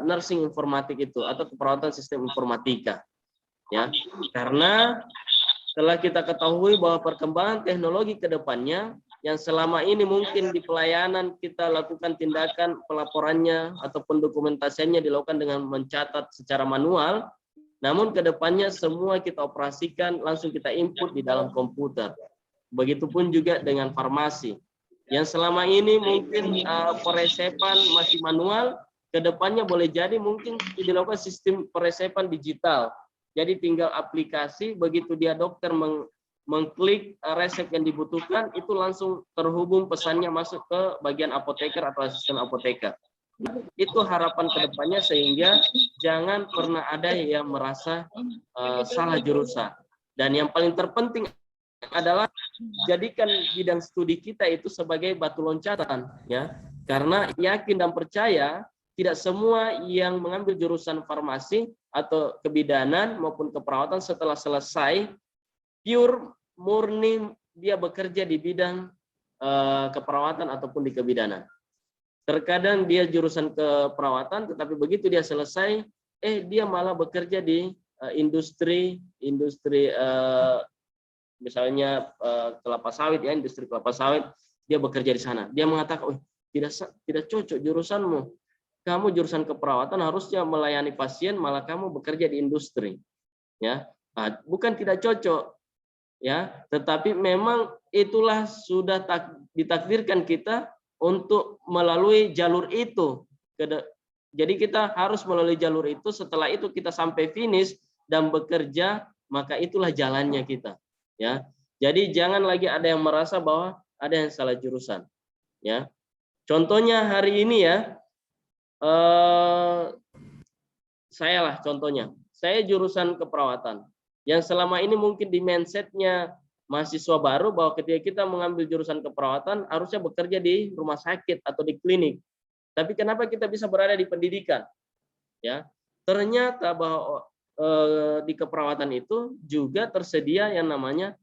nursing informatik itu atau keperawatan sistem informatika. Ya, karena setelah kita ketahui bahwa perkembangan teknologi ke depannya yang selama ini mungkin di pelayanan kita lakukan tindakan pelaporannya ataupun dokumentasinya dilakukan dengan mencatat secara manual, namun ke depannya semua kita operasikan langsung kita input di dalam komputer. Begitupun juga dengan farmasi. Yang selama ini mungkin peresepan masih manual, ke depannya boleh jadi mungkin dilakukan sistem peresepan digital. Jadi tinggal aplikasi, begitu dia dokter mengklik resep yang dibutuhkan, itu langsung terhubung pesannya masuk ke bagian apoteker atau asisten apoteker. Itu harapan ke depannya sehingga jangan pernah ada yang merasa salah jurusan. Dan yang paling terpenting adalah jadikan bidang studi kita itu sebagai batu loncatan, ya, karena yakin dan percaya tidak semua yang mengambil jurusan farmasi atau kebidanan maupun keperawatan setelah selesai pure murni dia bekerja di bidang keperawatan ataupun di kebidanan. Terkadang dia jurusan keperawatan tetapi begitu dia selesai dia malah bekerja di industri misalnya kelapa sawit, ya, industri kelapa sawit, dia bekerja di sana. Dia mengatakan, "Oh, tidak cocok jurusanmu. Kamu jurusan keperawatan harusnya melayani pasien, malah kamu bekerja di industri." Ya, nah, bukan tidak cocok, ya, tetapi memang itulah sudah ditakdirkan kita untuk melalui jalur itu. Jadi kita harus melalui jalur itu. Setelah itu kita sampai finish dan bekerja, maka itulah jalannya kita. Ya, jadi jangan lagi ada yang merasa bahwa ada yang salah jurusan. Ya, contohnya hari ini ya, saya lah contohnya. Saya jurusan keperawatan. Yang selama ini mungkin di mindsetnya mahasiswa baru bahwa ketika kita mengambil jurusan keperawatan harusnya bekerja di rumah sakit atau di klinik. Tapi kenapa kita bisa berada di pendidikan? Ya, ternyata bahwa di keperawatan itu juga tersedia yang namanya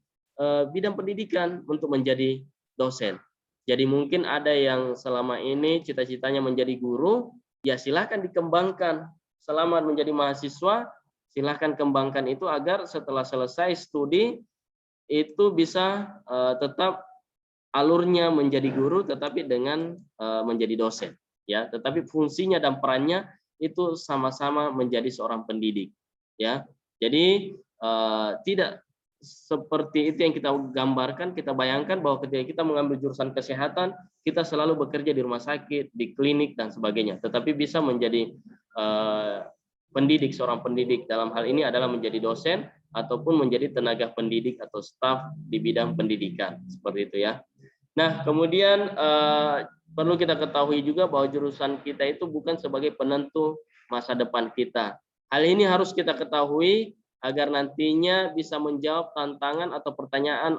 bidang pendidikan untuk menjadi dosen. Jadi mungkin ada yang selama ini cita-citanya menjadi guru, ya silahkan dikembangkan. Selamat menjadi mahasiswa, silahkan kembangkan itu agar setelah selesai studi itu bisa tetap alurnya menjadi guru, tetapi dengan menjadi dosen. Ya, tetapi fungsinya dan perannya itu sama-sama menjadi seorang pendidik. Ya, jadi tidak seperti itu yang kita gambarkan, kita bayangkan bahwa ketika kita mengambil jurusan kesehatan, kita selalu bekerja di rumah sakit, di klinik, dan sebagainya. Tetapi bisa menjadi pendidik, seorang pendidik dalam hal ini adalah menjadi dosen, ataupun menjadi tenaga pendidik atau staf di bidang pendidikan. Seperti itu ya. Nah, kemudian perlu kita ketahui juga bahwa jurusan kita itu bukan sebagai penentu masa depan kita. Hal ini harus kita ketahui agar nantinya bisa menjawab tantangan atau pertanyaan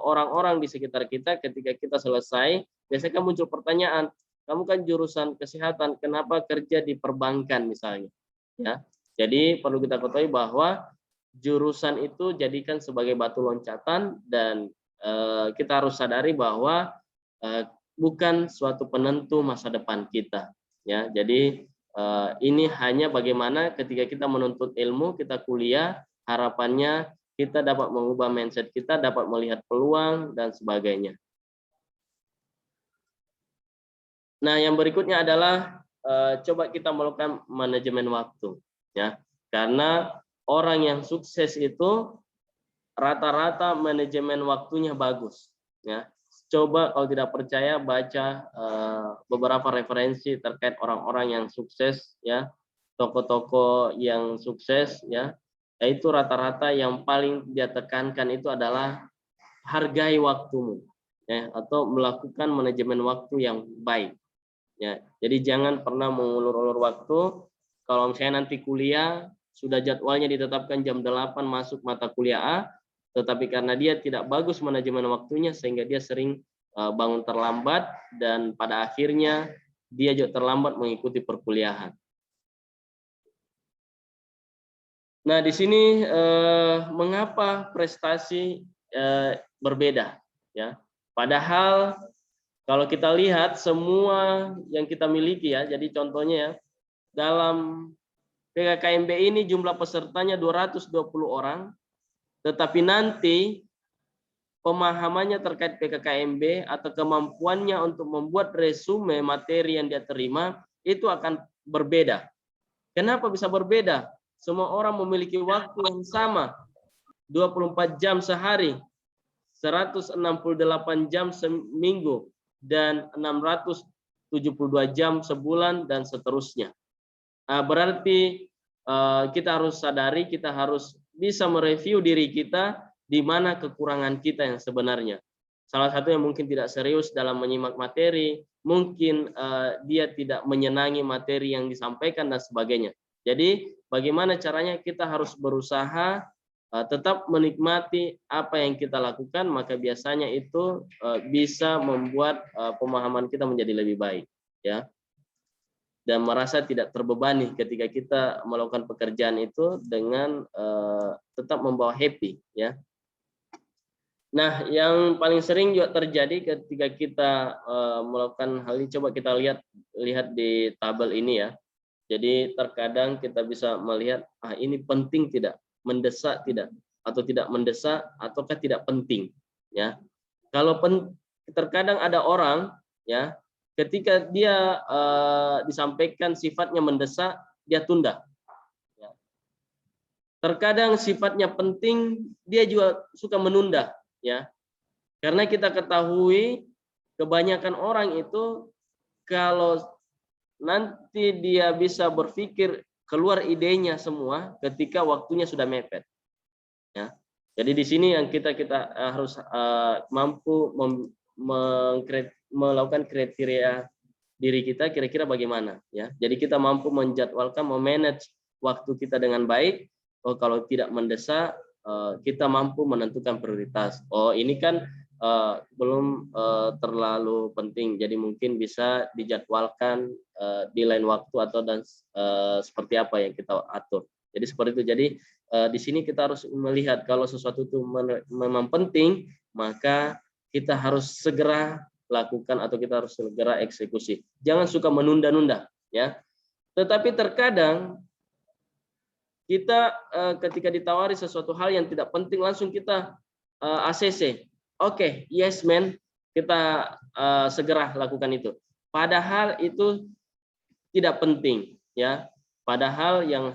orang-orang di sekitar kita ketika kita selesai. Biasanya kan muncul pertanyaan, kamu kan jurusan kesehatan, kenapa kerja di perbankan misalnya? Ya, jadi perlu kita ketahui bahwa jurusan itu jadikan sebagai batu loncatan, dan kita harus sadari bahwa bukan suatu penentu masa depan kita. Ya, jadi ini hanya bagaimana ketika kita menuntut ilmu, kita kuliah, harapannya kita dapat mengubah mindset kita, dapat melihat peluang dan sebagainya. Nah, yang berikutnya adalah coba kita melakukan manajemen waktu, ya. Karena orang yang sukses itu rata-rata manajemen waktunya bagus, ya. Coba kalau tidak percaya baca beberapa referensi terkait orang-orang yang sukses, ya, tokoh-tokoh yang sukses, ya, yaitu rata-rata yang paling dia tekankan itu adalah hargai waktumu, ya, atau melakukan manajemen waktu yang baik, ya. Jadi jangan pernah mengulur-ulur waktu. Kalau misalnya nanti kuliah sudah jadwalnya ditetapkan jam 8 masuk mata kuliah A, tetapi karena dia tidak bagus manajemen waktunya sehingga dia sering bangun terlambat, dan pada akhirnya dia juga terlambat mengikuti perkuliahan. Nah, di sini mengapa prestasi berbeda, ya? Padahal kalau kita lihat semua yang kita miliki, ya, jadi contohnya ya, dalam PKKMB ini jumlah pesertanya 220 orang, tetapi nanti pemahamannya terkait PKKMB atau kemampuannya untuk membuat resume materi yang dia terima itu akan berbeda. Kenapa bisa berbeda? Semua orang memiliki waktu yang sama, 24 jam sehari, 168 jam seminggu, dan 672 jam sebulan, dan seterusnya. Berarti kita harus sadari, kita harus bisa mereview diri kita, di mana kekurangan kita yang sebenarnya. Salah satu yang mungkin tidak serius dalam menyimak materi, mungkin dia tidak menyenangi materi yang disampaikan dan sebagainya. Jadi bagaimana caranya kita harus berusaha tetap menikmati apa yang kita lakukan, maka biasanya itu bisa membuat pemahaman kita menjadi lebih baik, ya. Dan merasa tidak terbebani ketika kita melakukan pekerjaan itu dengan tetap membawa happy, ya. Nah, yang paling sering juga terjadi ketika kita melakukan hal ini, coba kita lihat di tabel ini, ya. Jadi terkadang kita bisa melihat ini penting tidak, mendesak tidak, atau tidak mendesak ataukah tidak penting, ya. Kalau terkadang ada orang, ya, ketika dia disampaikan sifatnya mendesak, dia tunda. Ya. Terkadang sifatnya penting, dia juga suka menunda, ya. Karena kita ketahui kebanyakan orang itu kalau nanti dia bisa berpikir keluar idenya semua ketika waktunya sudah mepet, ya. Jadi di sini yang kita harus mampu melakukan kriteria diri kita kira-kira bagaimana, ya. Jadi kita mampu menjadwalkan, memanage waktu kita dengan baik. Kalau tidak mendesak, kita mampu menentukan prioritas. Ini kan belum terlalu penting, jadi mungkin bisa dijadwalkan di lain waktu, atau seperti apa yang kita atur. Jadi seperti itu. Jadi di sini kita harus melihat kalau sesuatu itu memang penting, maka kita harus segera lakukan atau kita harus segera eksekusi. Jangan suka menunda-nunda, ya. Tetapi terkadang kita ketika ditawari sesuatu hal yang tidak penting langsung kita ACC. Oke, yes man, kita segera lakukan itu. Padahal itu tidak penting, ya. Padahal yang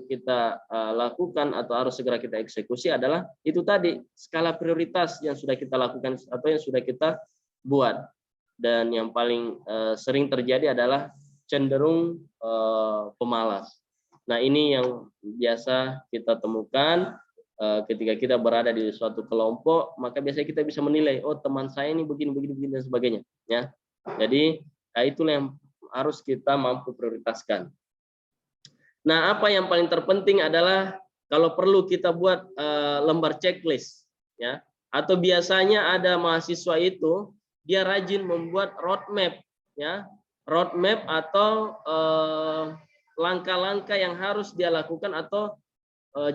kita lakukan atau harus segera kita eksekusi adalah itu tadi, skala prioritas yang sudah kita lakukan atau yang sudah kita buat. Dan yang paling sering terjadi adalah cenderung pemalas. Nah, ini yang biasa kita temukan ketika kita berada di suatu kelompok, maka biasanya kita bisa menilai, oh teman saya ini begini dan sebagainya, ya. Jadi itulah yang harus kita mampu prioritaskan. Nah, apa yang paling terpenting adalah kalau perlu kita buat lembar checklist, ya. Atau biasanya ada mahasiswa itu dia rajin membuat roadmap, ya, roadmap atau langkah-langkah yang harus dia lakukan atau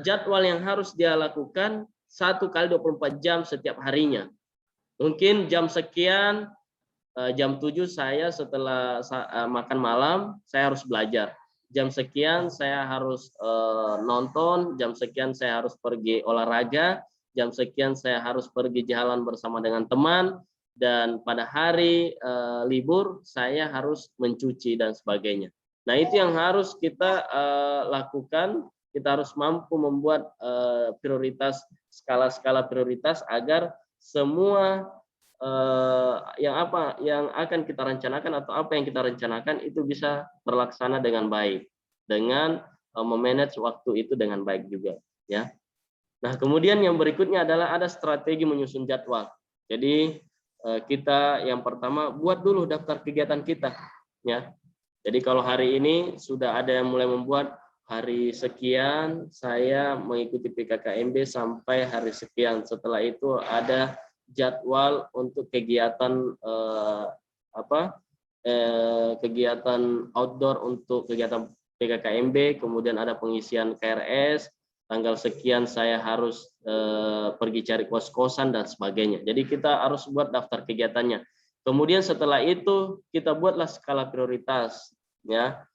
jadwal yang harus dia lakukan 1 kali 24 jam setiap harinya. Mungkin jam sekian, jam 7 saya setelah makan malam saya harus belajar. Jam sekian saya harus nonton, jam sekian saya harus pergi olahraga, jam sekian saya harus pergi jalan bersama dengan teman, dan pada hari libur saya harus mencuci dan sebagainya. Nah, itu yang harus kita lakukan. Kita harus mampu membuat skala-skala prioritas agar semua yang akan kita rencanakan atau apa yang kita rencanakan itu bisa terlaksana dengan baik, dengan memanage waktu itu dengan baik juga, ya. Nah, kemudian yang berikutnya adalah ada strategi menyusun jadwal. Jadi kita yang pertama buat dulu daftar kegiatan kita, ya. Jadi kalau hari ini sudah ada yang mulai membuat hari sekian saya mengikuti PKKMB sampai hari sekian. Setelah itu ada jadwal untuk kegiatan kegiatan outdoor untuk kegiatan PKKMB, kemudian ada pengisian KRS, tanggal sekian saya harus pergi cari kos-kosan dan sebagainya. Jadi kita harus buat daftar kegiatannya. Kemudian setelah itu kita buatlah skala prioritas, ya.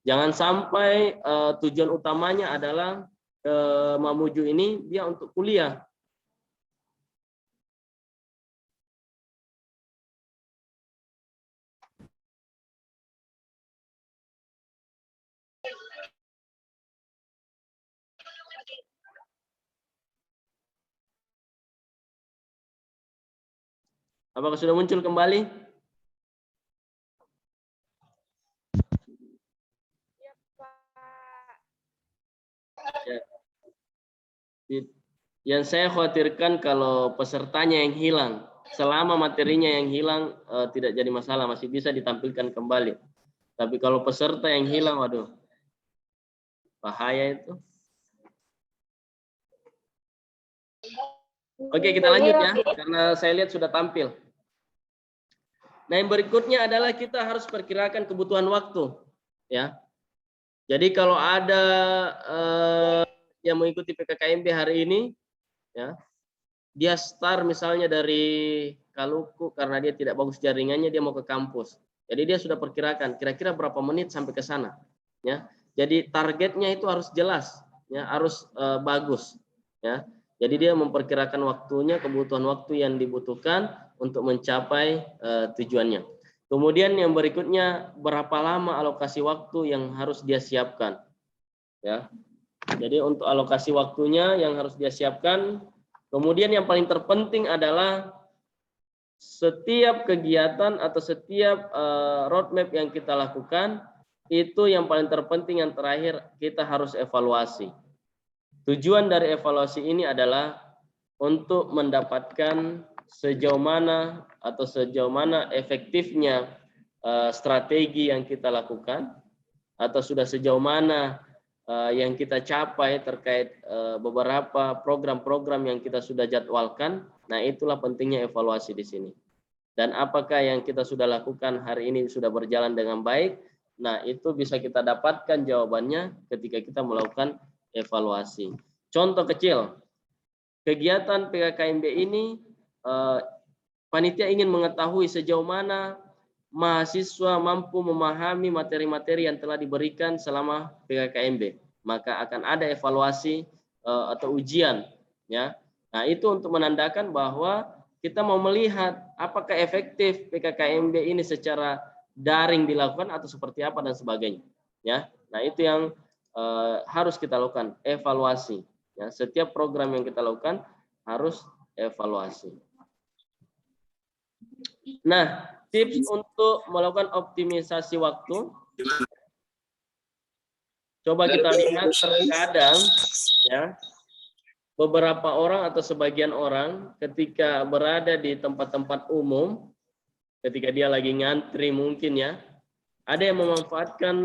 Jangan sampai tujuan utamanya adalah Mamuju ini dia untuk kuliah. Apakah sudah muncul kembali? Ya, Pak. Ya. Yang saya khawatirkan kalau pesertanya yang hilang, selama materinya yang hilang tidak jadi masalah, masih bisa ditampilkan kembali. Tapi kalau peserta yang hilang, waduh, bahaya itu. Oke, kita lanjut ya, karena saya lihat sudah tampil. Nah, yang berikutnya adalah kita harus perkirakan kebutuhan waktu, ya. Jadi kalau ada yang mengikuti PKKMB hari ini, ya, dia start misalnya dari Kaluku karena dia tidak bagus jaringannya, dia mau ke kampus. Jadi dia sudah perkirakan kira-kira berapa menit sampai ke sana, ya. Jadi targetnya itu harus jelas, ya, harus bagus, ya. Jadi dia memperkirakan waktunya, kebutuhan waktu yang dibutuhkan untuk mencapai tujuannya. Kemudian yang berikutnya, berapa lama alokasi waktu yang harus dia siapkan, ya. Jadi untuk alokasi waktunya yang harus dia siapkan. Kemudian yang paling terpenting adalah setiap kegiatan atau setiap roadmap yang kita lakukan, itu yang paling terpenting, yang terakhir kita harus evaluasi. Tujuan dari evaluasi ini adalah untuk mendapatkan sejauh mana efektifnya strategi yang kita lakukan, atau sudah sejauh mana yang kita capai terkait beberapa program-program yang kita sudah jadwalkan. Nah, itulah pentingnya evaluasi di sini. Dan apakah yang kita sudah lakukan hari ini sudah berjalan dengan baik, Nah, itu bisa kita dapatkan jawabannya ketika kita melakukan evaluasi. Contoh kecil, kegiatan PKKMB ini panitia ingin mengetahui sejauh mana mahasiswa mampu memahami materi-materi yang telah diberikan selama PKKMB. Maka akan ada evaluasi atau ujian, ya. Nah, itu untuk menandakan bahwa kita mau melihat apakah efektif PKKMB ini secara daring dilakukan atau seperti apa dan sebagainya, ya. Nah, itu yang harus kita lakukan, evaluasi. Ya, setiap program yang kita lakukan harus evaluasi. Nah, tips untuk melakukan optimisasi waktu. Coba kita lihat, terkadang ya beberapa orang atau sebagian orang ketika berada di tempat-tempat umum, ketika dia lagi ngantri mungkin ya, ada yang memanfaatkan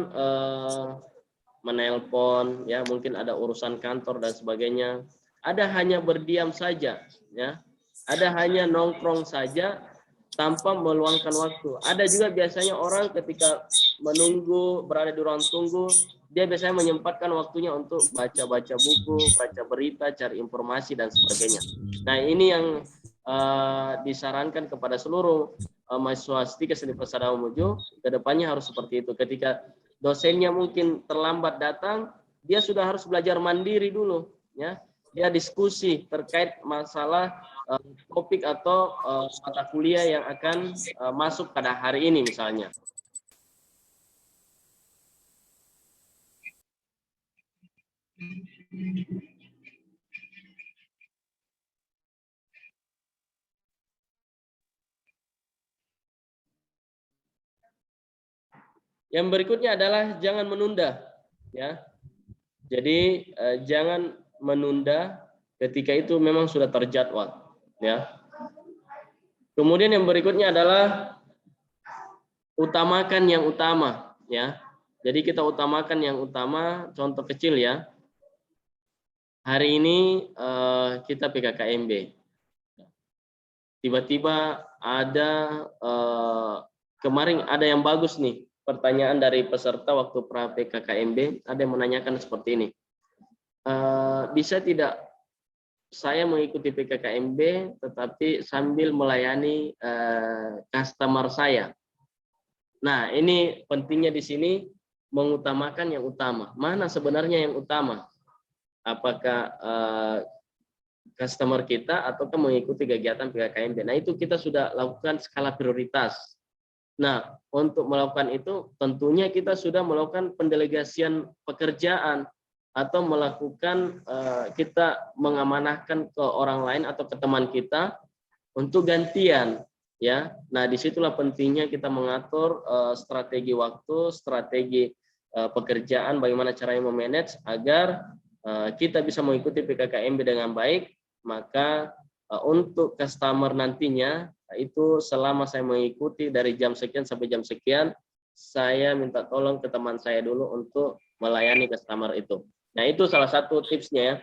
menelpon, ya mungkin ada urusan kantor dan sebagainya. Ada hanya berdiam saja, ya. Ada hanya nongkrong saja tanpa meluangkan waktu. Ada juga biasanya orang ketika menunggu, berada di ruang tunggu, dia biasanya menyempatkan waktunya untuk baca-baca buku, baca berita, cari informasi dan sebagainya. Nah, ini yang disarankan kepada seluruh mahasiswa STIKES di Persada Mamuju, kedepannya harus seperti itu. Ketika dosennya mungkin terlambat datang, dia sudah harus belajar mandiri dulu, ya. Dia diskusi terkait masalah topik atau mata kuliah yang akan masuk pada hari ini misalnya. Yang berikutnya adalah jangan menunda, ya. Jadi jangan menunda ketika itu memang sudah terjadwal, ya. Kemudian yang berikutnya adalah utamakan yang utama, ya. Jadi kita utamakan yang utama. Contoh kecil ya. Hari ini kita PKKMB. Tiba-tiba ada kemarin ada yang bagus nih, pertanyaan dari peserta waktu pra PKKMB, ada yang menanyakan seperti ini. Bisa tidak saya mengikuti PKKMB tetapi sambil melayani customer saya? Nah, ini pentingnya di sini mengutamakan yang utama. Mana sebenarnya yang utama? Apakah customer kita ataukah mengikuti kegiatan PKKMB? Nah, itu kita sudah lakukan skala prioritas. Nah, untuk melakukan itu tentunya kita sudah melakukan pendelegasian pekerjaan atau melakukan kita mengamanahkan ke orang lain atau ke teman kita untuk gantian, ya. Nah, disitulah pentingnya kita mengatur strategi waktu, strategi pekerjaan, bagaimana caranya memanage agar kita bisa mengikuti PKKMB dengan baik. Maka untuk customer nantinya itu selama saya mengikuti dari jam sekian sampai jam sekian, saya minta tolong ke teman saya dulu untuk melayani customer itu. Nah, itu salah satu tipsnya ya.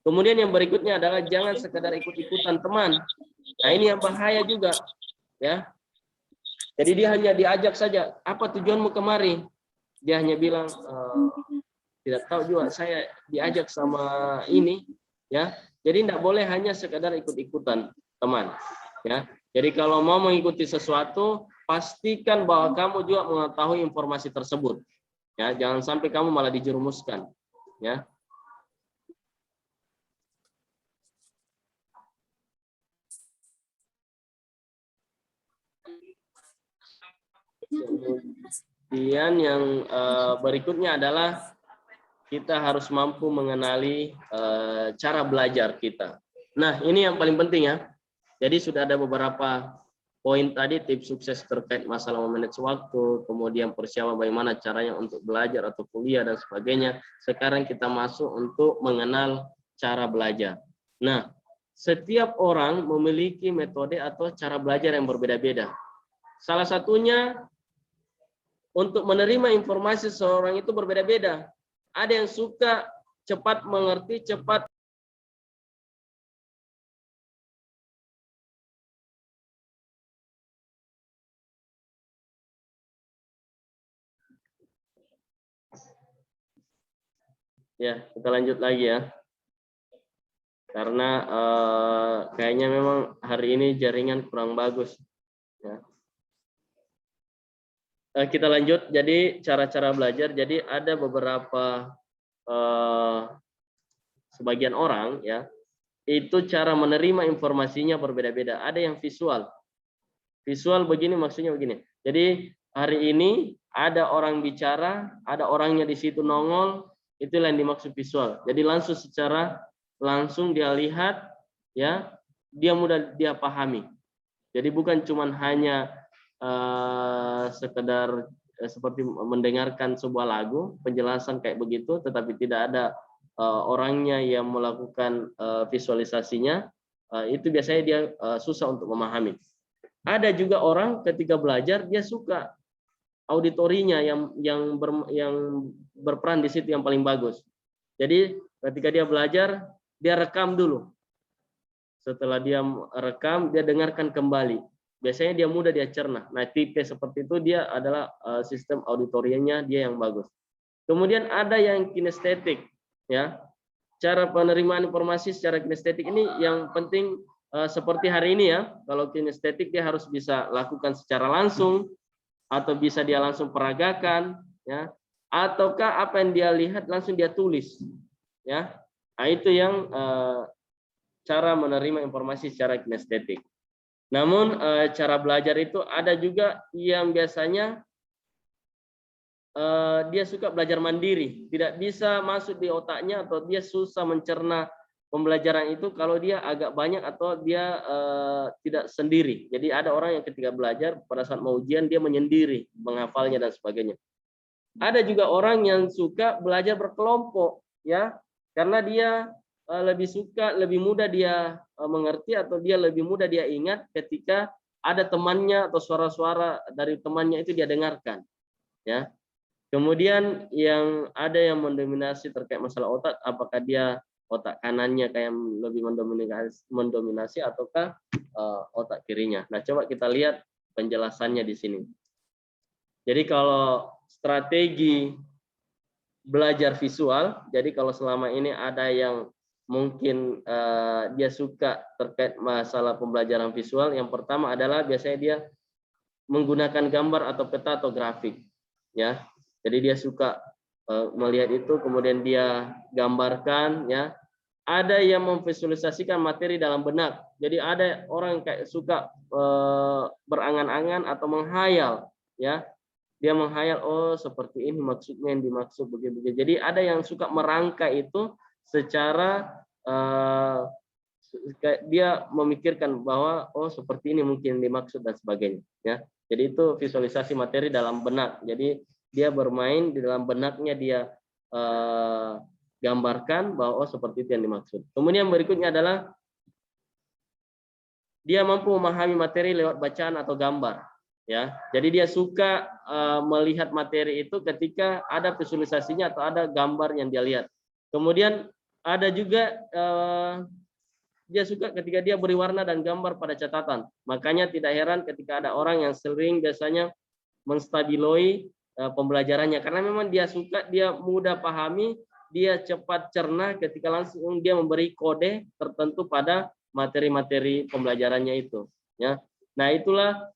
Kemudian yang berikutnya adalah jangan sekedar ikut-ikutan teman. Nah, ini yang bahaya juga, ya. Jadi dia hanya diajak saja, apa tujuanmu kemari? Dia hanya bilang tidak tahu juga, saya diajak sama ini, ya. Jadi tidak boleh hanya sekedar ikut-ikutan teman, ya. Jadi kalau mau mengikuti sesuatu, pastikan bahwa kamu juga mengetahui informasi tersebut, ya. Jangan sampai kamu malah dijerumuskan, ya. Kemudian yang berikutnya adalah kita harus mampu mengenali cara belajar kita. Nah, ini yang paling penting ya. Jadi sudah ada beberapa poin tadi, tips sukses terkait masalah memanage waktu, kemudian persiapan bagaimana caranya untuk belajar atau kuliah dan sebagainya. Sekarang kita masuk untuk mengenal cara belajar. Nah, setiap orang memiliki metode atau cara belajar yang berbeda-beda. Salah satunya untuk menerima informasi seseorang itu berbeda-beda. Ada yang suka cepat mengerti, cepat Ya, kita lanjut lagi ya. Karena kayaknya memang hari ini jaringan kurang bagus. Ya. Kita lanjut. Jadi cara-cara belajar. Jadi ada beberapa sebagian orang ya, itu cara menerima informasinya berbeda-beda. Ada yang visual. Visual begini maksudnya begini. Jadi hari ini ada orang bicara, ada orangnya di situ nongol, itulah yang dimaksud visual. Jadi langsung dia lihat ya, dia mudah dia pahami. Jadi bukan cuman hanya sekedar seperti mendengarkan sebuah lagu, penjelasan kayak begitu, tetapi tidak ada orangnya yang melakukan visualisasinya, itu biasanya dia susah untuk memahami. Ada juga orang ketika belajar dia suka auditorinya yang berperan di situ yang paling bagus. Jadi ketika dia belajar, dia rekam dulu. Setelah dia rekam, dia dengarkan kembali. Biasanya dia mudah dia cerna. Nah, tipe seperti itu dia adalah sistem auditorianya dia yang bagus. Kemudian ada yang kinestetik, ya. Cara penerimaan informasi secara kinestetik ini yang penting seperti hari ini ya. Kalau kinestetik dia harus bisa lakukan secara langsung atau bisa dia langsung peragakan, ya. Ataukah apa yang dia lihat langsung dia tulis, ya. Nah, itu yang cara menerima informasi secara kinestetik. Namun cara belajar itu ada juga yang biasanya dia suka belajar mandiri, tidak bisa masuk di otaknya atau dia susah mencerna pembelajaran itu kalau dia agak banyak atau dia tidak sendiri. Jadi ada orang yang ketika belajar pada saat mau ujian dia menyendiri, menghafalnya dan sebagainya. Ada juga orang yang suka belajar berkelompok, ya, karena dia lebih mudah dia mengerti atau dia lebih mudah dia ingat ketika ada temannya atau suara-suara dari temannya itu dia dengarkan, ya. Kemudian yang ada yang mendominasi terkait masalah otak, apakah dia otak kanannya kayak lebih mendominasi ataukah otak kirinya. Nah, coba kita lihat penjelasannya di sini. Jadi kalau strategi belajar visual, jadi kalau selama ini ada yang mungkin dia suka terkait masalah pembelajaran visual, yang pertama adalah biasanya dia menggunakan gambar atau peta atau grafik, ya. Jadi dia suka melihat itu, kemudian dia gambarkan, ya. Ada yang memvisualisasikan materi dalam benak. Jadi ada orang yang kayak suka berangan-angan atau menghayal, ya. Dia menghayal, oh seperti ini maksudnya yang dimaksud begitu. Jadi ada yang suka merangkai itu secara dia memikirkan bahwa oh seperti ini mungkin dimaksud dan sebagainya, ya. Jadi itu visualisasi materi dalam benak. Jadi dia bermain di dalam benaknya, dia gambarkan bahwa oh seperti itu yang dimaksud. Kemudian berikutnya adalah dia mampu memahami materi lewat bacaan atau gambar, ya. Jadi dia suka melihat materi itu ketika ada visualisasinya atau ada gambar yang dia lihat. Kemudian ada juga dia suka ketika dia beri warna dan gambar pada catatan. Makanya tidak heran ketika ada orang yang sering biasanya menstabiloi pembelajarannya, karena memang dia suka, dia mudah pahami, dia cepat cerna ketika langsung dia memberi kode tertentu pada materi-materi pembelajarannya itu, ya. Nah, itulah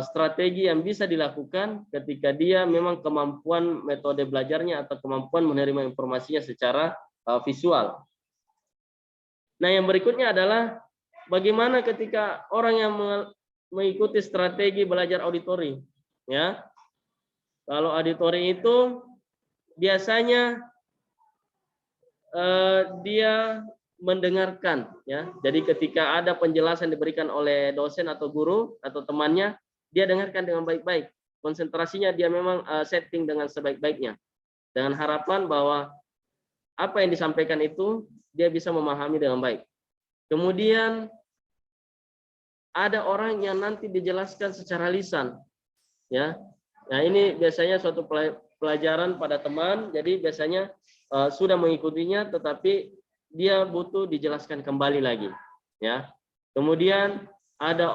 strategi yang bisa dilakukan ketika dia memang kemampuan metode belajarnya atau kemampuan menerima informasinya secara visual. Nah, yang berikutnya adalah bagaimana ketika orang yang mengikuti strategi belajar auditori, ya. Kalau auditori itu biasanya dia mendengarkan, ya. Jadi ketika ada penjelasan diberikan oleh dosen atau guru atau temannya, dia dengarkan dengan baik-baik. Konsentrasinya dia memang setting dengan sebaik-baiknya, dengan harapan bahwa apa yang disampaikan itu dia bisa memahami dengan baik. Kemudian ada orang yang nanti dijelaskan secara lisan, ya. Nah, ini biasanya suatu pelajaran pada teman, jadi biasanya sudah mengikutinya, tetapi dia butuh dijelaskan kembali lagi, ya. Kemudian ada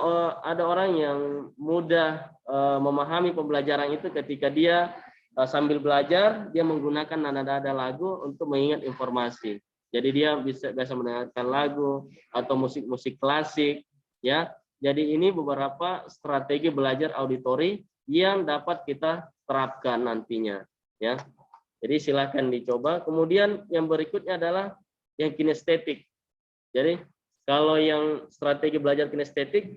orang yang mudah memahami pembelajaran itu ketika dia sambil belajar dia menggunakan nada-nada lagu untuk mengingat informasi. Jadi dia biasa mendengarkan lagu atau musik-musik klasik, ya. Jadi ini beberapa strategi belajar auditori yang dapat kita terapkan nantinya, ya. Jadi silakan dicoba. Kemudian yang berikutnya adalah yang kinestetik. Jadi kalau yang strategi belajar kinestetik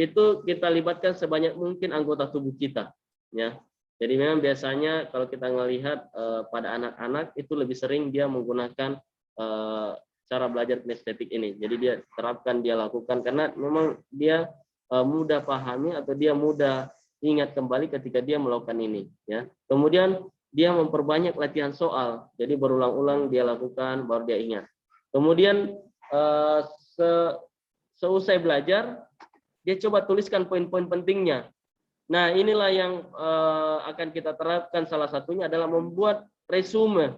itu kita libatkan sebanyak mungkin anggota tubuh kita, ya. Jadi memang biasanya kalau kita melihat pada anak-anak itu lebih sering dia menggunakan cara belajar kinestetik ini. Jadi dia terapkan, dia lakukan karena memang dia mudah pahami atau dia mudah ingat kembali ketika dia melakukan ini, ya. Kemudian dia memperbanyak latihan soal. Jadi berulang-ulang dia lakukan baru dia ingat. Kemudian seusai belajar dia coba tuliskan poin-poin pentingnya. Nah, inilah yang akan kita terapkan. Salah satunya adalah membuat resume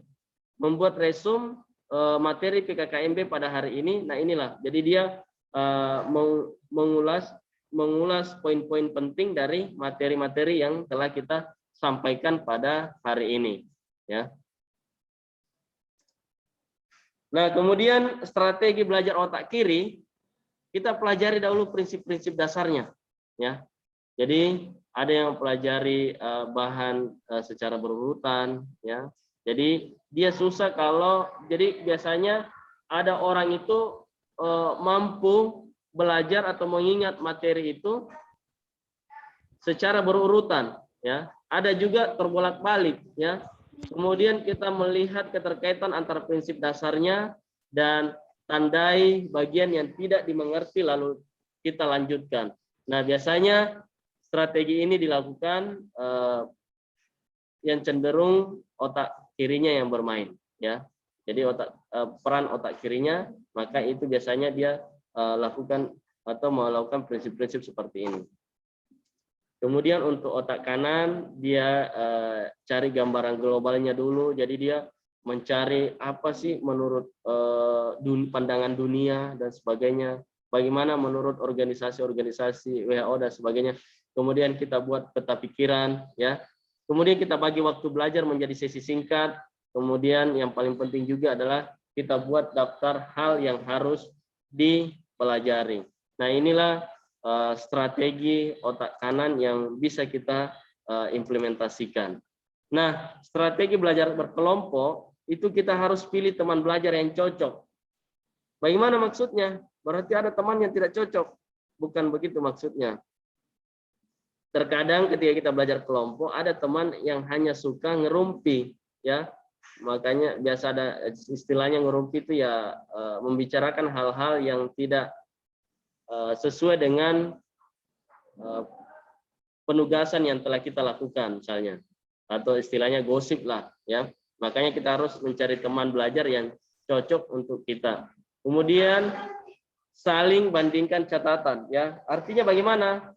materi PKKMB pada hari ini. Nah, inilah. Jadi dia mengulas poin-poin penting dari materi-materi yang telah kita sampaikan pada hari ini, ya. Nah, kemudian strategi belajar otak kiri, kita pelajari dahulu prinsip-prinsip dasarnya, ya. Jadi ada yang pelajari bahan secara berurutan, ya. Jadi dia susah kalau, jadi biasanya ada orang itu mampu belajar atau mengingat materi itu secara berurutan, ya. Ada juga terbolak-balik, ya. Kemudian kita melihat keterkaitan antara prinsip dasarnya dan tandai bagian yang tidak dimengerti lalu kita lanjutkan. Nah, biasanya strategi ini dilakukan yang cenderung otak kirinya yang bermain, ya. Jadi peran otak kirinya, maka itu biasanya dia lakukan atau melakukan prinsip-prinsip seperti ini. Kemudian untuk otak kanan dia cari gambaran globalnya dulu. Jadi dia mencari apa sih menurut pandangan dunia dan sebagainya. Bagaimana menurut organisasi-organisasi WHO dan sebagainya. Kemudian kita buat peta pikiran, ya. Kemudian kita bagi waktu belajar menjadi sesi singkat. Kemudian yang paling penting juga adalah kita buat daftar hal yang harus dipelajari. Nah, inilah strategi otak kanan yang bisa kita implementasikan. Nah, strategi belajar berkelompok itu kita harus pilih teman belajar yang cocok. Bagaimana maksudnya? Berarti ada teman yang tidak cocok. Bukan begitu maksudnya. Terkadang ketika kita belajar kelompok ada teman yang hanya suka ngerumpi, ya. Makanya biasa ada istilahnya ngerumpi itu ya membicarakan hal-hal yang tidak sesuai dengan penugasan yang telah kita lakukan misalnya, atau istilahnya gosip lah, ya. Makanya kita harus mencari teman belajar yang cocok untuk kita. Kemudian saling bandingkan catatan, ya. Artinya bagaimana?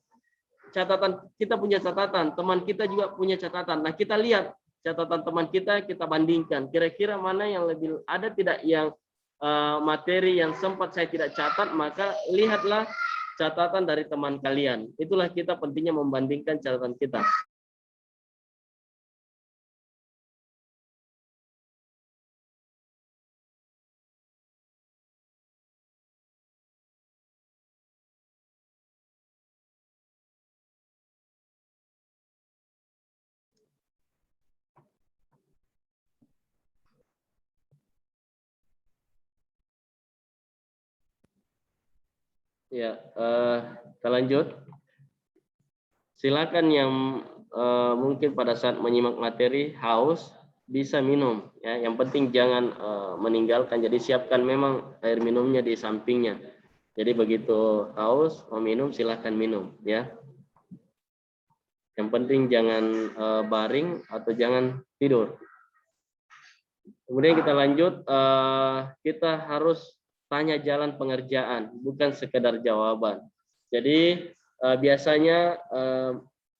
Catatan kita punya catatan, teman kita juga punya catatan. Nah, kita lihat catatan teman kita, kita bandingkan. Kira-kira mana yang lebih ada tidak yang materi yang sempat saya tidak catat, maka lihatlah catatan dari teman kalian. Itulah kita pentingnya membandingkan catatan kita. Ya, kita lanjut. Silakan yang mungkin pada saat menyimak materi haus bisa minum, ya. Yang penting jangan meninggalkan. Jadi siapkan memang air minumnya di sampingnya. Jadi begitu haus mau minum silakan minum, ya. Yang penting jangan baring atau jangan tidur. Kemudian kita lanjut, kita harus tanya jalan pengerjaan, bukan sekedar jawaban. Jadi biasanya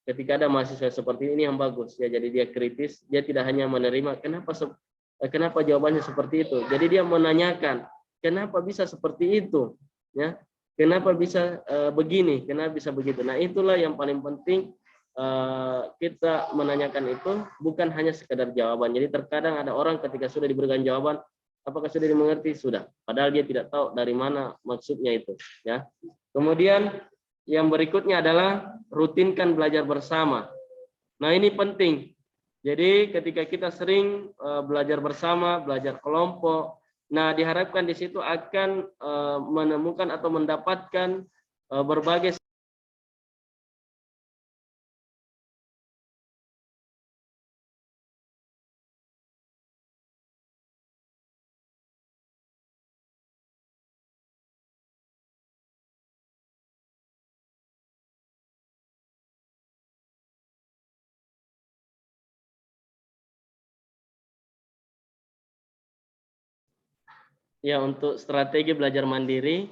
ketika ada mahasiswa seperti ini yang bagus, ya. Jadi dia kritis, dia tidak hanya menerima kenapa jawabannya seperti itu. Jadi dia menanyakan kenapa bisa seperti itu, ya. Kenapa bisa begini, kenapa bisa begitu. Nah, itulah yang paling penting kita menanyakan itu bukan hanya sekedar jawaban. Jadi terkadang ada orang ketika sudah diberikan jawaban, apakah sudah dimengerti? Sudah. Padahal dia tidak tahu dari mana maksudnya itu. Ya. Kemudian yang berikutnya adalah rutinkan belajar bersama. Nah ini penting. Jadi ketika kita sering belajar bersama, belajar kelompok, nah diharapkan di situ akan menemukan atau mendapatkan berbagai. Ya, untuk strategi belajar mandiri,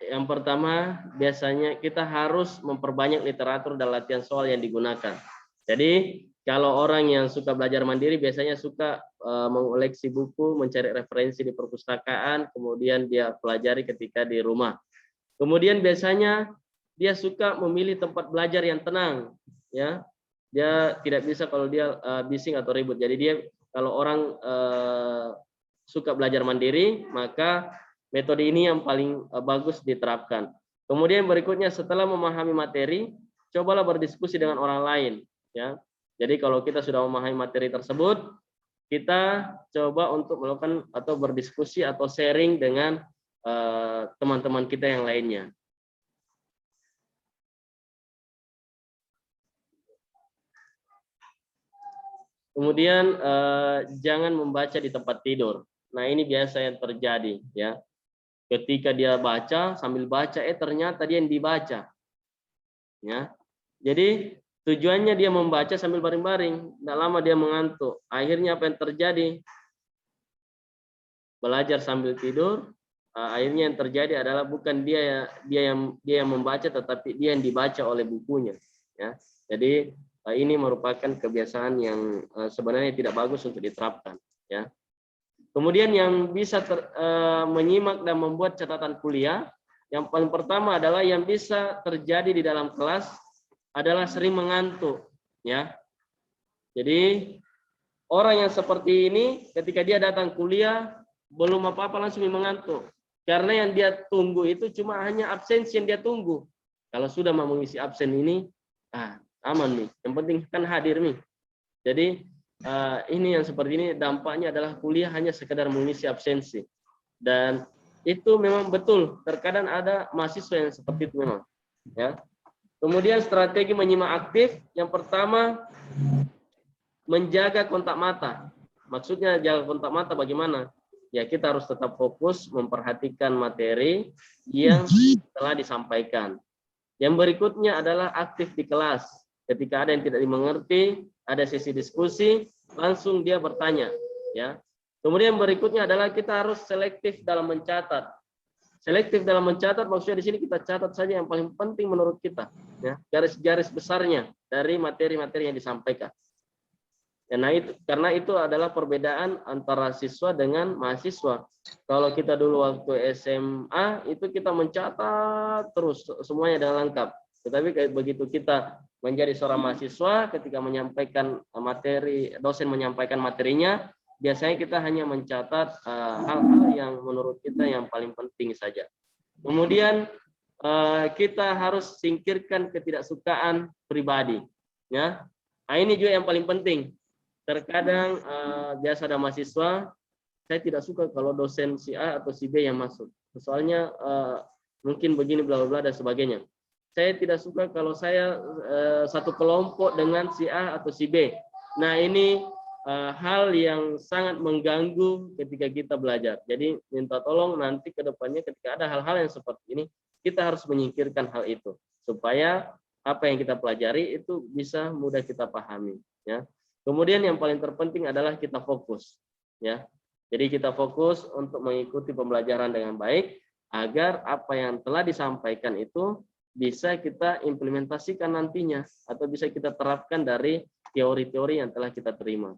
yang pertama biasanya kita harus memperbanyak literatur dan latihan soal yang digunakan. Jadi kalau orang yang suka belajar mandiri biasanya suka mengoleksi buku, mencari referensi di perpustakaan, kemudian dia pelajari ketika di rumah. Kemudian biasanya dia suka memilih tempat belajar yang tenang, ya. Dia tidak bisa kalau dia bising atau ribut. Jadi dia kalau orang suka belajar mandiri, maka metode ini yang paling bagus diterapkan. Kemudian berikutnya setelah memahami materi, cobalah berdiskusi dengan orang lain, ya. Jadi kalau kita sudah memahami materi tersebut, kita coba untuk melakukan atau berdiskusi atau sharing dengan teman-teman kita yang lainnya. Kemudian jangan membaca di tempat tidur. Nah ini biasa yang terjadi, ya. Ketika dia baca sambil baca, ternyata dia yang dibaca, ya. Jadi tujuannya dia membaca sambil baring-baring, tidak lama dia mengantuk. Akhirnya apa yang terjadi? Belajar sambil tidur. Akhirnya yang terjadi adalah bukan dia yang membaca, tetapi dia yang dibaca oleh bukunya, ya. Jadi ini merupakan kebiasaan yang sebenarnya tidak bagus untuk diterapkan, ya. Kemudian yang bisa menyimak dan membuat catatan kuliah, yang paling pertama adalah yang bisa terjadi di dalam kelas adalah sering mengantuk, ya. Jadi orang yang seperti ini ketika dia datang kuliah belum apa-apa langsung mengantuk. Karena yang dia tunggu itu cuma hanya absensi yang dia tunggu. Kalau sudah mau mengisi absen ini, aman nih. Yang penting kan hadir nih. Jadi ini yang seperti ini dampaknya adalah kuliah hanya sekedar mengisi absensi. Dan itu memang betul. Terkadang ada mahasiswa yang seperti itu memang. Ya. Kemudian strategi menyimak aktif. Yang pertama, menjaga kontak mata. Maksudnya jaga kontak mata bagaimana? Ya kita harus tetap fokus memperhatikan materi yang telah disampaikan. Yang berikutnya adalah aktif di kelas. Ketika ada yang tidak dimengerti, ada sesi diskusi, langsung dia bertanya, ya. Kemudian berikutnya adalah kita harus selektif dalam mencatat. Selektif dalam mencatat maksudnya di sini kita catat saja yang paling penting menurut kita, ya. Garis-garis besarnya dari materi-materi yang disampaikan. Karena itu adalah perbedaan antara siswa dengan mahasiswa. Kalau kita dulu waktu SMA itu kita mencatat terus semuanya dengan lengkap. Tetapi begitu kita menjadi seorang mahasiswa, ketika menyampaikan materi, dosen menyampaikan materinya, biasanya kita hanya mencatat hal-hal yang menurut kita yang paling penting saja. Kemudian kita harus singkirkan ketidaksukaan pribadi, ya. Nah, ini juga yang paling penting. Terkadang biasa ada mahasiswa, saya tidak suka kalau dosen si A atau si B yang masuk. Soalnya mungkin begini bla bla dan sebagainya. Saya tidak suka kalau saya satu kelompok dengan si A atau si B. Nah, ini hal yang sangat mengganggu ketika kita belajar. Jadi minta tolong nanti ke depannya ketika ada hal-hal yang seperti ini, kita harus menyingkirkan hal itu supaya apa yang kita pelajari itu bisa mudah kita pahami, ya. Kemudian yang paling terpenting adalah kita fokus, ya. Jadi kita fokus untuk mengikuti pembelajaran dengan baik agar apa yang telah disampaikan itu bisa kita implementasikan nantinya atau bisa kita terapkan dari teori-teori yang telah kita terima.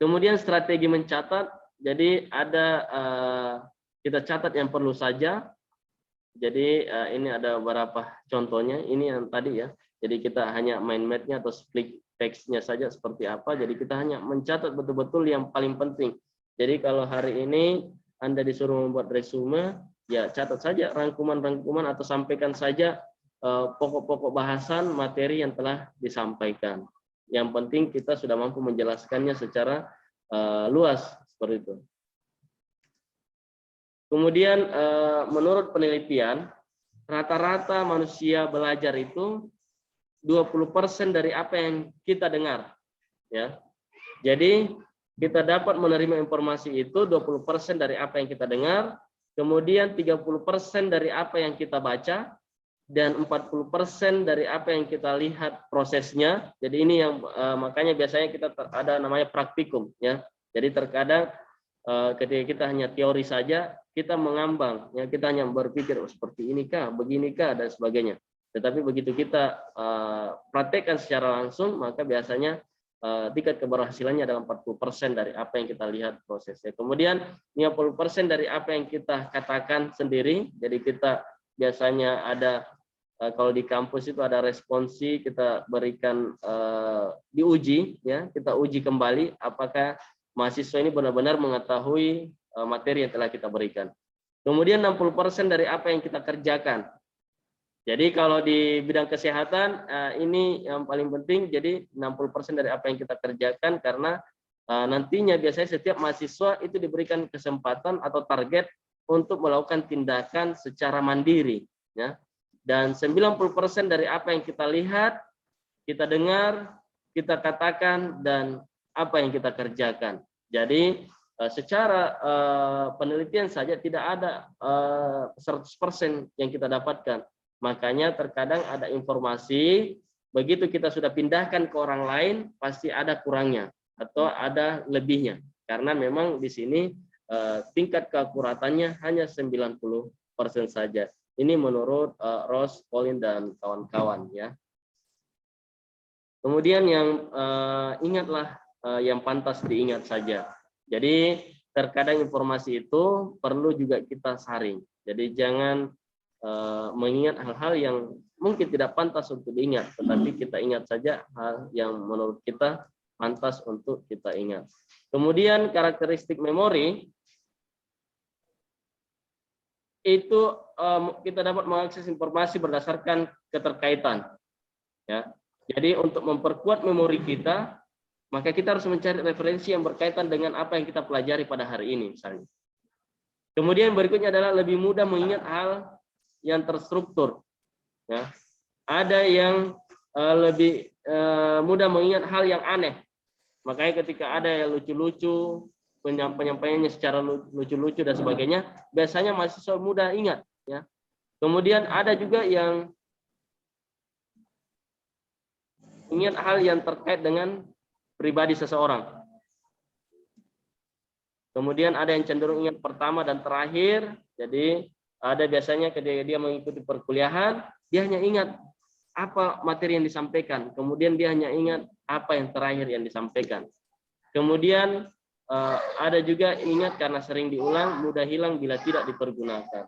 Kemudian strategi mencatat, jadi ada kita catat yang perlu saja, Jadi ini ada beberapa contohnya. Ini yang tadi ya. Jadi kita hanya mind map-nya atau split text-nya saja seperti apa. Jadi kita hanya mencatat betul-betul yang paling penting. Jadi kalau hari ini Anda disuruh membuat resume, ya catat saja rangkuman-rangkuman atau sampaikan saja pokok-pokok bahasan materi yang telah disampaikan. Yang penting kita sudah mampu menjelaskannya secara luas seperti itu. Kemudian menurut penelitian, rata-rata manusia belajar itu 20% dari apa yang kita dengar. Ya. Jadi kita dapat menerima informasi itu 20% dari apa yang kita dengar, kemudian 30% dari apa yang kita baca, dan 40% dari apa yang kita lihat prosesnya. Jadi ini yang makanya biasanya kita ada namanya praktikum. Ya. Jadi terkadang ketika kita hanya teori saja, kita mengambang, ya kita hanya berpikir oh, seperti inikah, beginikah dan sebagainya. Tetapi begitu kita praktekkan secara langsung, maka biasanya tingkat keberhasilannya adalah 40% dari apa yang kita lihat prosesnya. Kemudian 50% dari apa yang kita katakan sendiri. Jadi kita biasanya ada kalau di kampus itu ada responsi, kita berikan diuji, ya kita uji kembali apakah mahasiswa ini benar-benar mengetahui materi yang telah kita berikan. Kemudian 60% dari apa yang kita kerjakan. Jadi kalau di bidang kesehatan ini yang paling penting, jadi 60% dari apa yang kita kerjakan karena nantinya biasanya setiap mahasiswa itu diberikan kesempatan atau target untuk melakukan tindakan secara mandiri. Ya. Dan 90% dari apa yang kita lihat, kita dengar, kita katakan, dan apa yang kita kerjakan. Jadi secara penelitian saja tidak ada 100% yang kita dapatkan. Makanya terkadang ada informasi, begitu kita sudah pindahkan ke orang lain, pasti ada kurangnya atau ada lebihnya. Karena memang di sini tingkat keakuratannya hanya 90% saja. Ini menurut Ross, Pauline, dan kawan-kawan. Ya. Kemudian yang ingatlah yang pantas diingat saja. Jadi terkadang informasi itu perlu juga kita saring. Jadi jangan mengingat hal-hal yang mungkin tidak pantas untuk diingat, tetapi kita ingat saja hal yang menurut kita pantas untuk kita ingat. Kemudian karakteristik memori itu kita dapat mengakses informasi berdasarkan keterkaitan. Ya. Jadi untuk memperkuat memori kita, maka kita harus mencari referensi yang berkaitan dengan apa yang kita pelajari pada hari ini misalnya. Kemudian berikutnya adalah lebih mudah mengingat hal yang terstruktur. Ya. Ada yang lebih mudah mengingat hal yang aneh. Makanya ketika ada yang lucu-lucu, penyampaiannya secara lucu-lucu dan sebagainya, biasanya mahasiswa mudah ingat. Ya. Kemudian ada juga yang ingat hal yang terkait dengan pribadi seseorang. Kemudian ada yang cenderung ingat pertama dan terakhir. Jadi ada biasanya ketika dia mengikuti perkuliahan, dia hanya ingat apa materi yang disampaikan. Kemudian dia hanya ingat apa yang terakhir yang disampaikan. Kemudian ada juga ingat karena sering diulang, mudah hilang bila tidak dipergunakan.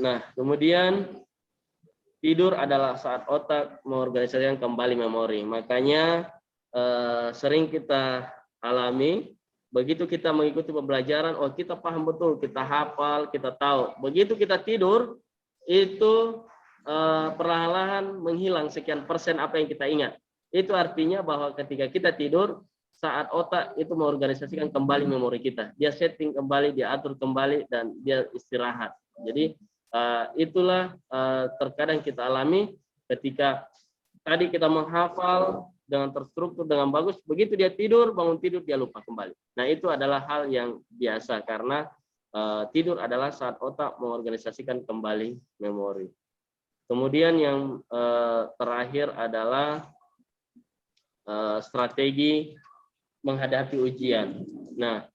Nah, kemudian tidur adalah saat otak mengorganisasikan kembali memori. Makanya sering kita alami, begitu kita mengikuti pembelajaran, oh kita paham betul, kita hafal, kita tahu. Begitu kita tidur, itu perlahan-lahan menghilang sekian persen apa yang kita ingat. Itu artinya bahwa ketika kita tidur, saat otak itu mengorganisasikan kembali memori kita. Dia setting kembali, dia atur kembali, dan dia istirahat. Jadi itulah terkadang kita alami ketika tadi kita menghafal dengan terstruktur, dengan bagus, begitu dia tidur, bangun tidur, dia lupa kembali. Nah itu adalah hal yang biasa karena tidur adalah saat otak mengorganisasikan kembali memori. Kemudian yang terakhir adalah strategi menghadapi ujian. Nah,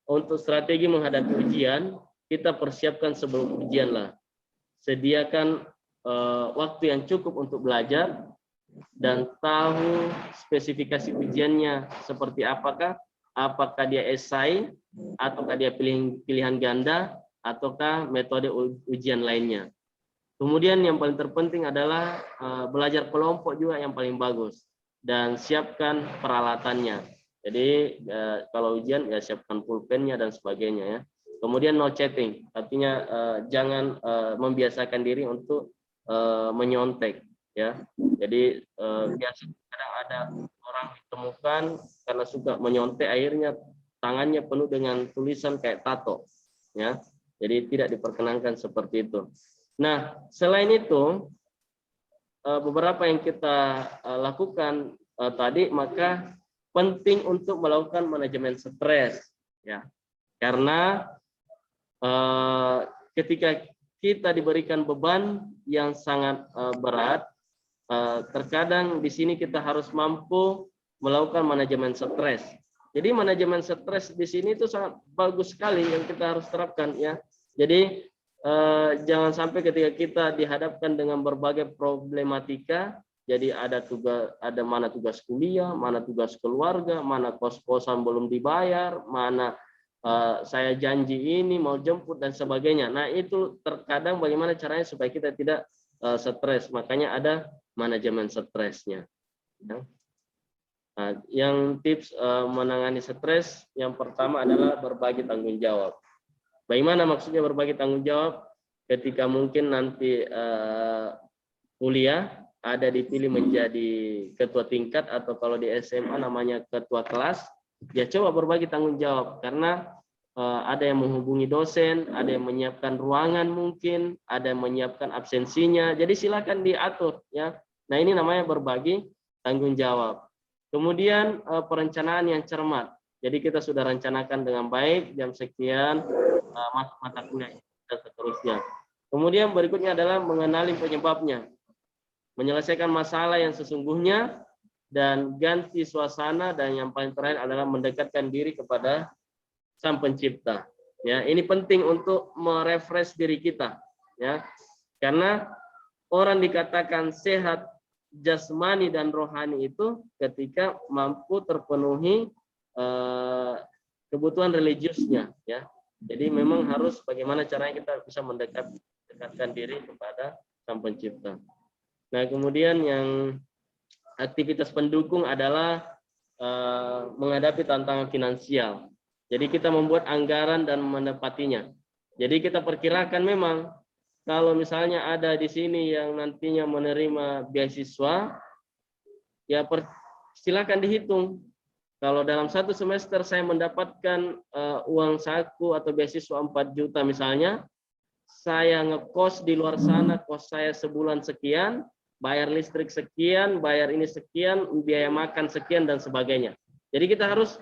untuk strategi menghadapi ujian, kita persiapkan sebelum ujian lah. Sediakan waktu yang cukup untuk belajar dan tahu spesifikasi ujiannya seperti apakah dia esai ataukah dia pilihan ganda ataukah metode ujian lainnya. Kemudian yang paling terpenting adalah belajar kelompok juga yang paling bagus dan siapkan peralatannya. Jadi kalau ujian ya siapkan pulpennya dan sebagainya ya. Kemudian no chatting, artinya jangan membiasakan diri untuk menyontek ya. Jadi biasa kadang ada orang ditemukan karena suka menyontek, akhirnya tangannya penuh dengan tulisan kayak tato ya. Jadi tidak diperkenankan seperti itu. Nah, selain itu beberapa yang kita lakukan tadi, maka penting untuk melakukan manajemen stres ya. Karena ketika kita diberikan beban yang sangat berat, terkadang di sini kita harus mampu melakukan manajemen stres. Jadi manajemen stres di sini itu sangat bagus sekali yang kita harus terapkan ya. Jadi jangan sampai ketika kita dihadapkan dengan berbagai problematika, jadi ada mana tugas kuliah, mana tugas keluarga, mana kos-kosan belum dibayar, mana saya janji ini mau jemput dan sebagainya. Nah, itu terkadang bagaimana caranya supaya kita tidak stres. Makanya ada manajemen stresnya. Ya. Nah, yang tips menangani stres yang pertama adalah berbagi tanggung jawab. Bagaimana maksudnya berbagi tanggung jawab? Ketika mungkin nanti kuliah ada dipilih menjadi ketua tingkat atau kalau di SMA namanya ketua kelas, ya coba berbagi tanggung jawab karena ada yang menghubungi dosen, ada yang menyiapkan ruangan mungkin, ada yang menyiapkan absensinya. Jadi silakan diatur ya. Nah, ini namanya berbagi tanggung jawab. Kemudian perencanaan yang cermat. Jadi kita sudah rencanakan dengan baik jam sekian masuk mata kuliah dan seterusnya. Kemudian berikutnya adalah mengenali penyebabnya. Menyelesaikan masalah yang sesungguhnya dan ganti suasana, dan yang paling terakhir adalah mendekatkan diri kepada Sang Pencipta. Ya, ini penting untuk merefresh diri kita, ya. Karena orang dikatakan sehat jasmani dan rohani itu ketika mampu terpenuhi kebutuhan religiusnya, ya. Jadi memang harus bagaimana caranya kita bisa mendekatkan diri kepada Sang Pencipta. Nah, kemudian yang aktivitas pendukung adalah menghadapi tantangan finansial. Jadi kita membuat anggaran dan menepatinya. Jadi kita perkirakan memang kalau misalnya ada di sini yang nantinya menerima beasiswa, ya silakan dihitung. Kalau dalam satu semester saya mendapatkan uang saku atau beasiswa 4 juta misalnya, saya ngekos di luar sana, kos saya sebulan sekian, bayar listrik sekian, bayar ini sekian, biaya makan sekian dan sebagainya. Jadi kita harus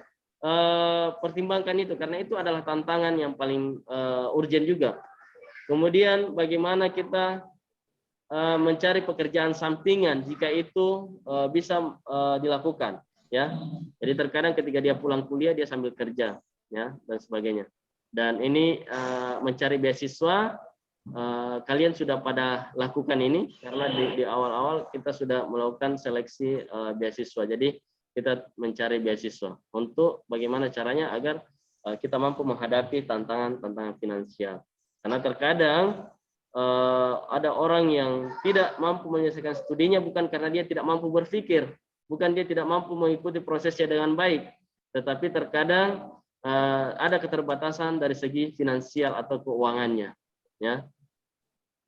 pertimbangkan itu karena itu adalah tantangan yang paling urgent juga. Kemudian bagaimana kita mencari pekerjaan sampingan jika itu bisa dilakukan, ya. Jadi terkadang ketika dia pulang kuliah dia sambil kerja, ya, dan sebagainya. Dan ini mencari beasiswa, kalian sudah pada lakukan ini karena di awal-awal kita sudah melakukan seleksi beasiswa. Jadi kita mencari beasiswa untuk bagaimana caranya agar kita mampu menghadapi tantangan finansial. Karena terkadang ada orang yang tidak mampu menyelesaikan studinya bukan karena dia tidak mampu berpikir, bukan dia tidak mampu mengikuti prosesnya dengan baik, tetapi terkadang ada keterbatasan dari segi finansial atau keuangannya. Ya.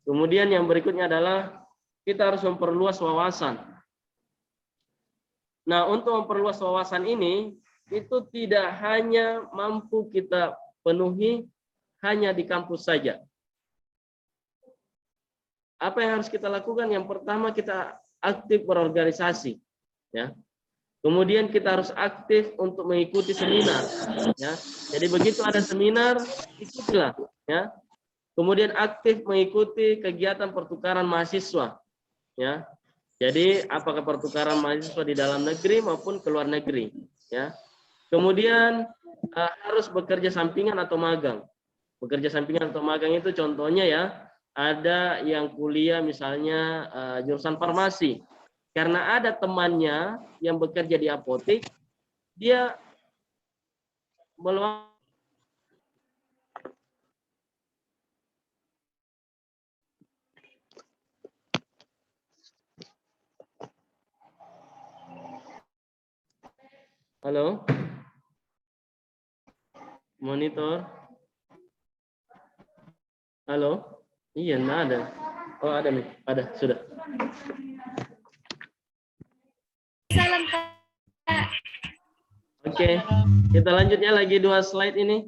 Kemudian yang berikutnya adalah kita harus memperluas wawasan. Nah, untuk memperluas wawasan ini, itu tidak hanya mampu kita penuhi hanya di kampus saja. Apa yang harus kita lakukan? Yang pertama, kita aktif berorganisasi. Ya. Kemudian kita harus aktif untuk mengikuti seminar. Ya. Jadi begitu ada seminar, ikutilah. Ya. Kemudian aktif mengikuti kegiatan pertukaran mahasiswa. Ya. Jadi apakah pertukaran mahasiswa di dalam negeri maupun ke luar negeri, ya. Kemudian harus bekerja sampingan atau magang. Bekerja sampingan atau magang itu contohnya ya, ada yang kuliah misalnya jurusan farmasi. Karena ada temannya yang bekerja di apotek, dia meluangkan. Halo? Monitor? Halo? Iya, enggak ada. Oh, ada nih. Ada, sudah. Salam Kak. Oke, kita lanjutnya lagi 2 slide ini.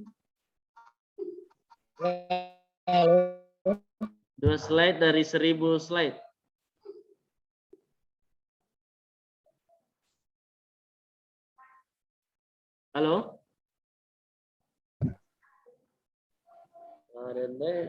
2 slide dari 1000 slide. Halo? Ada deh.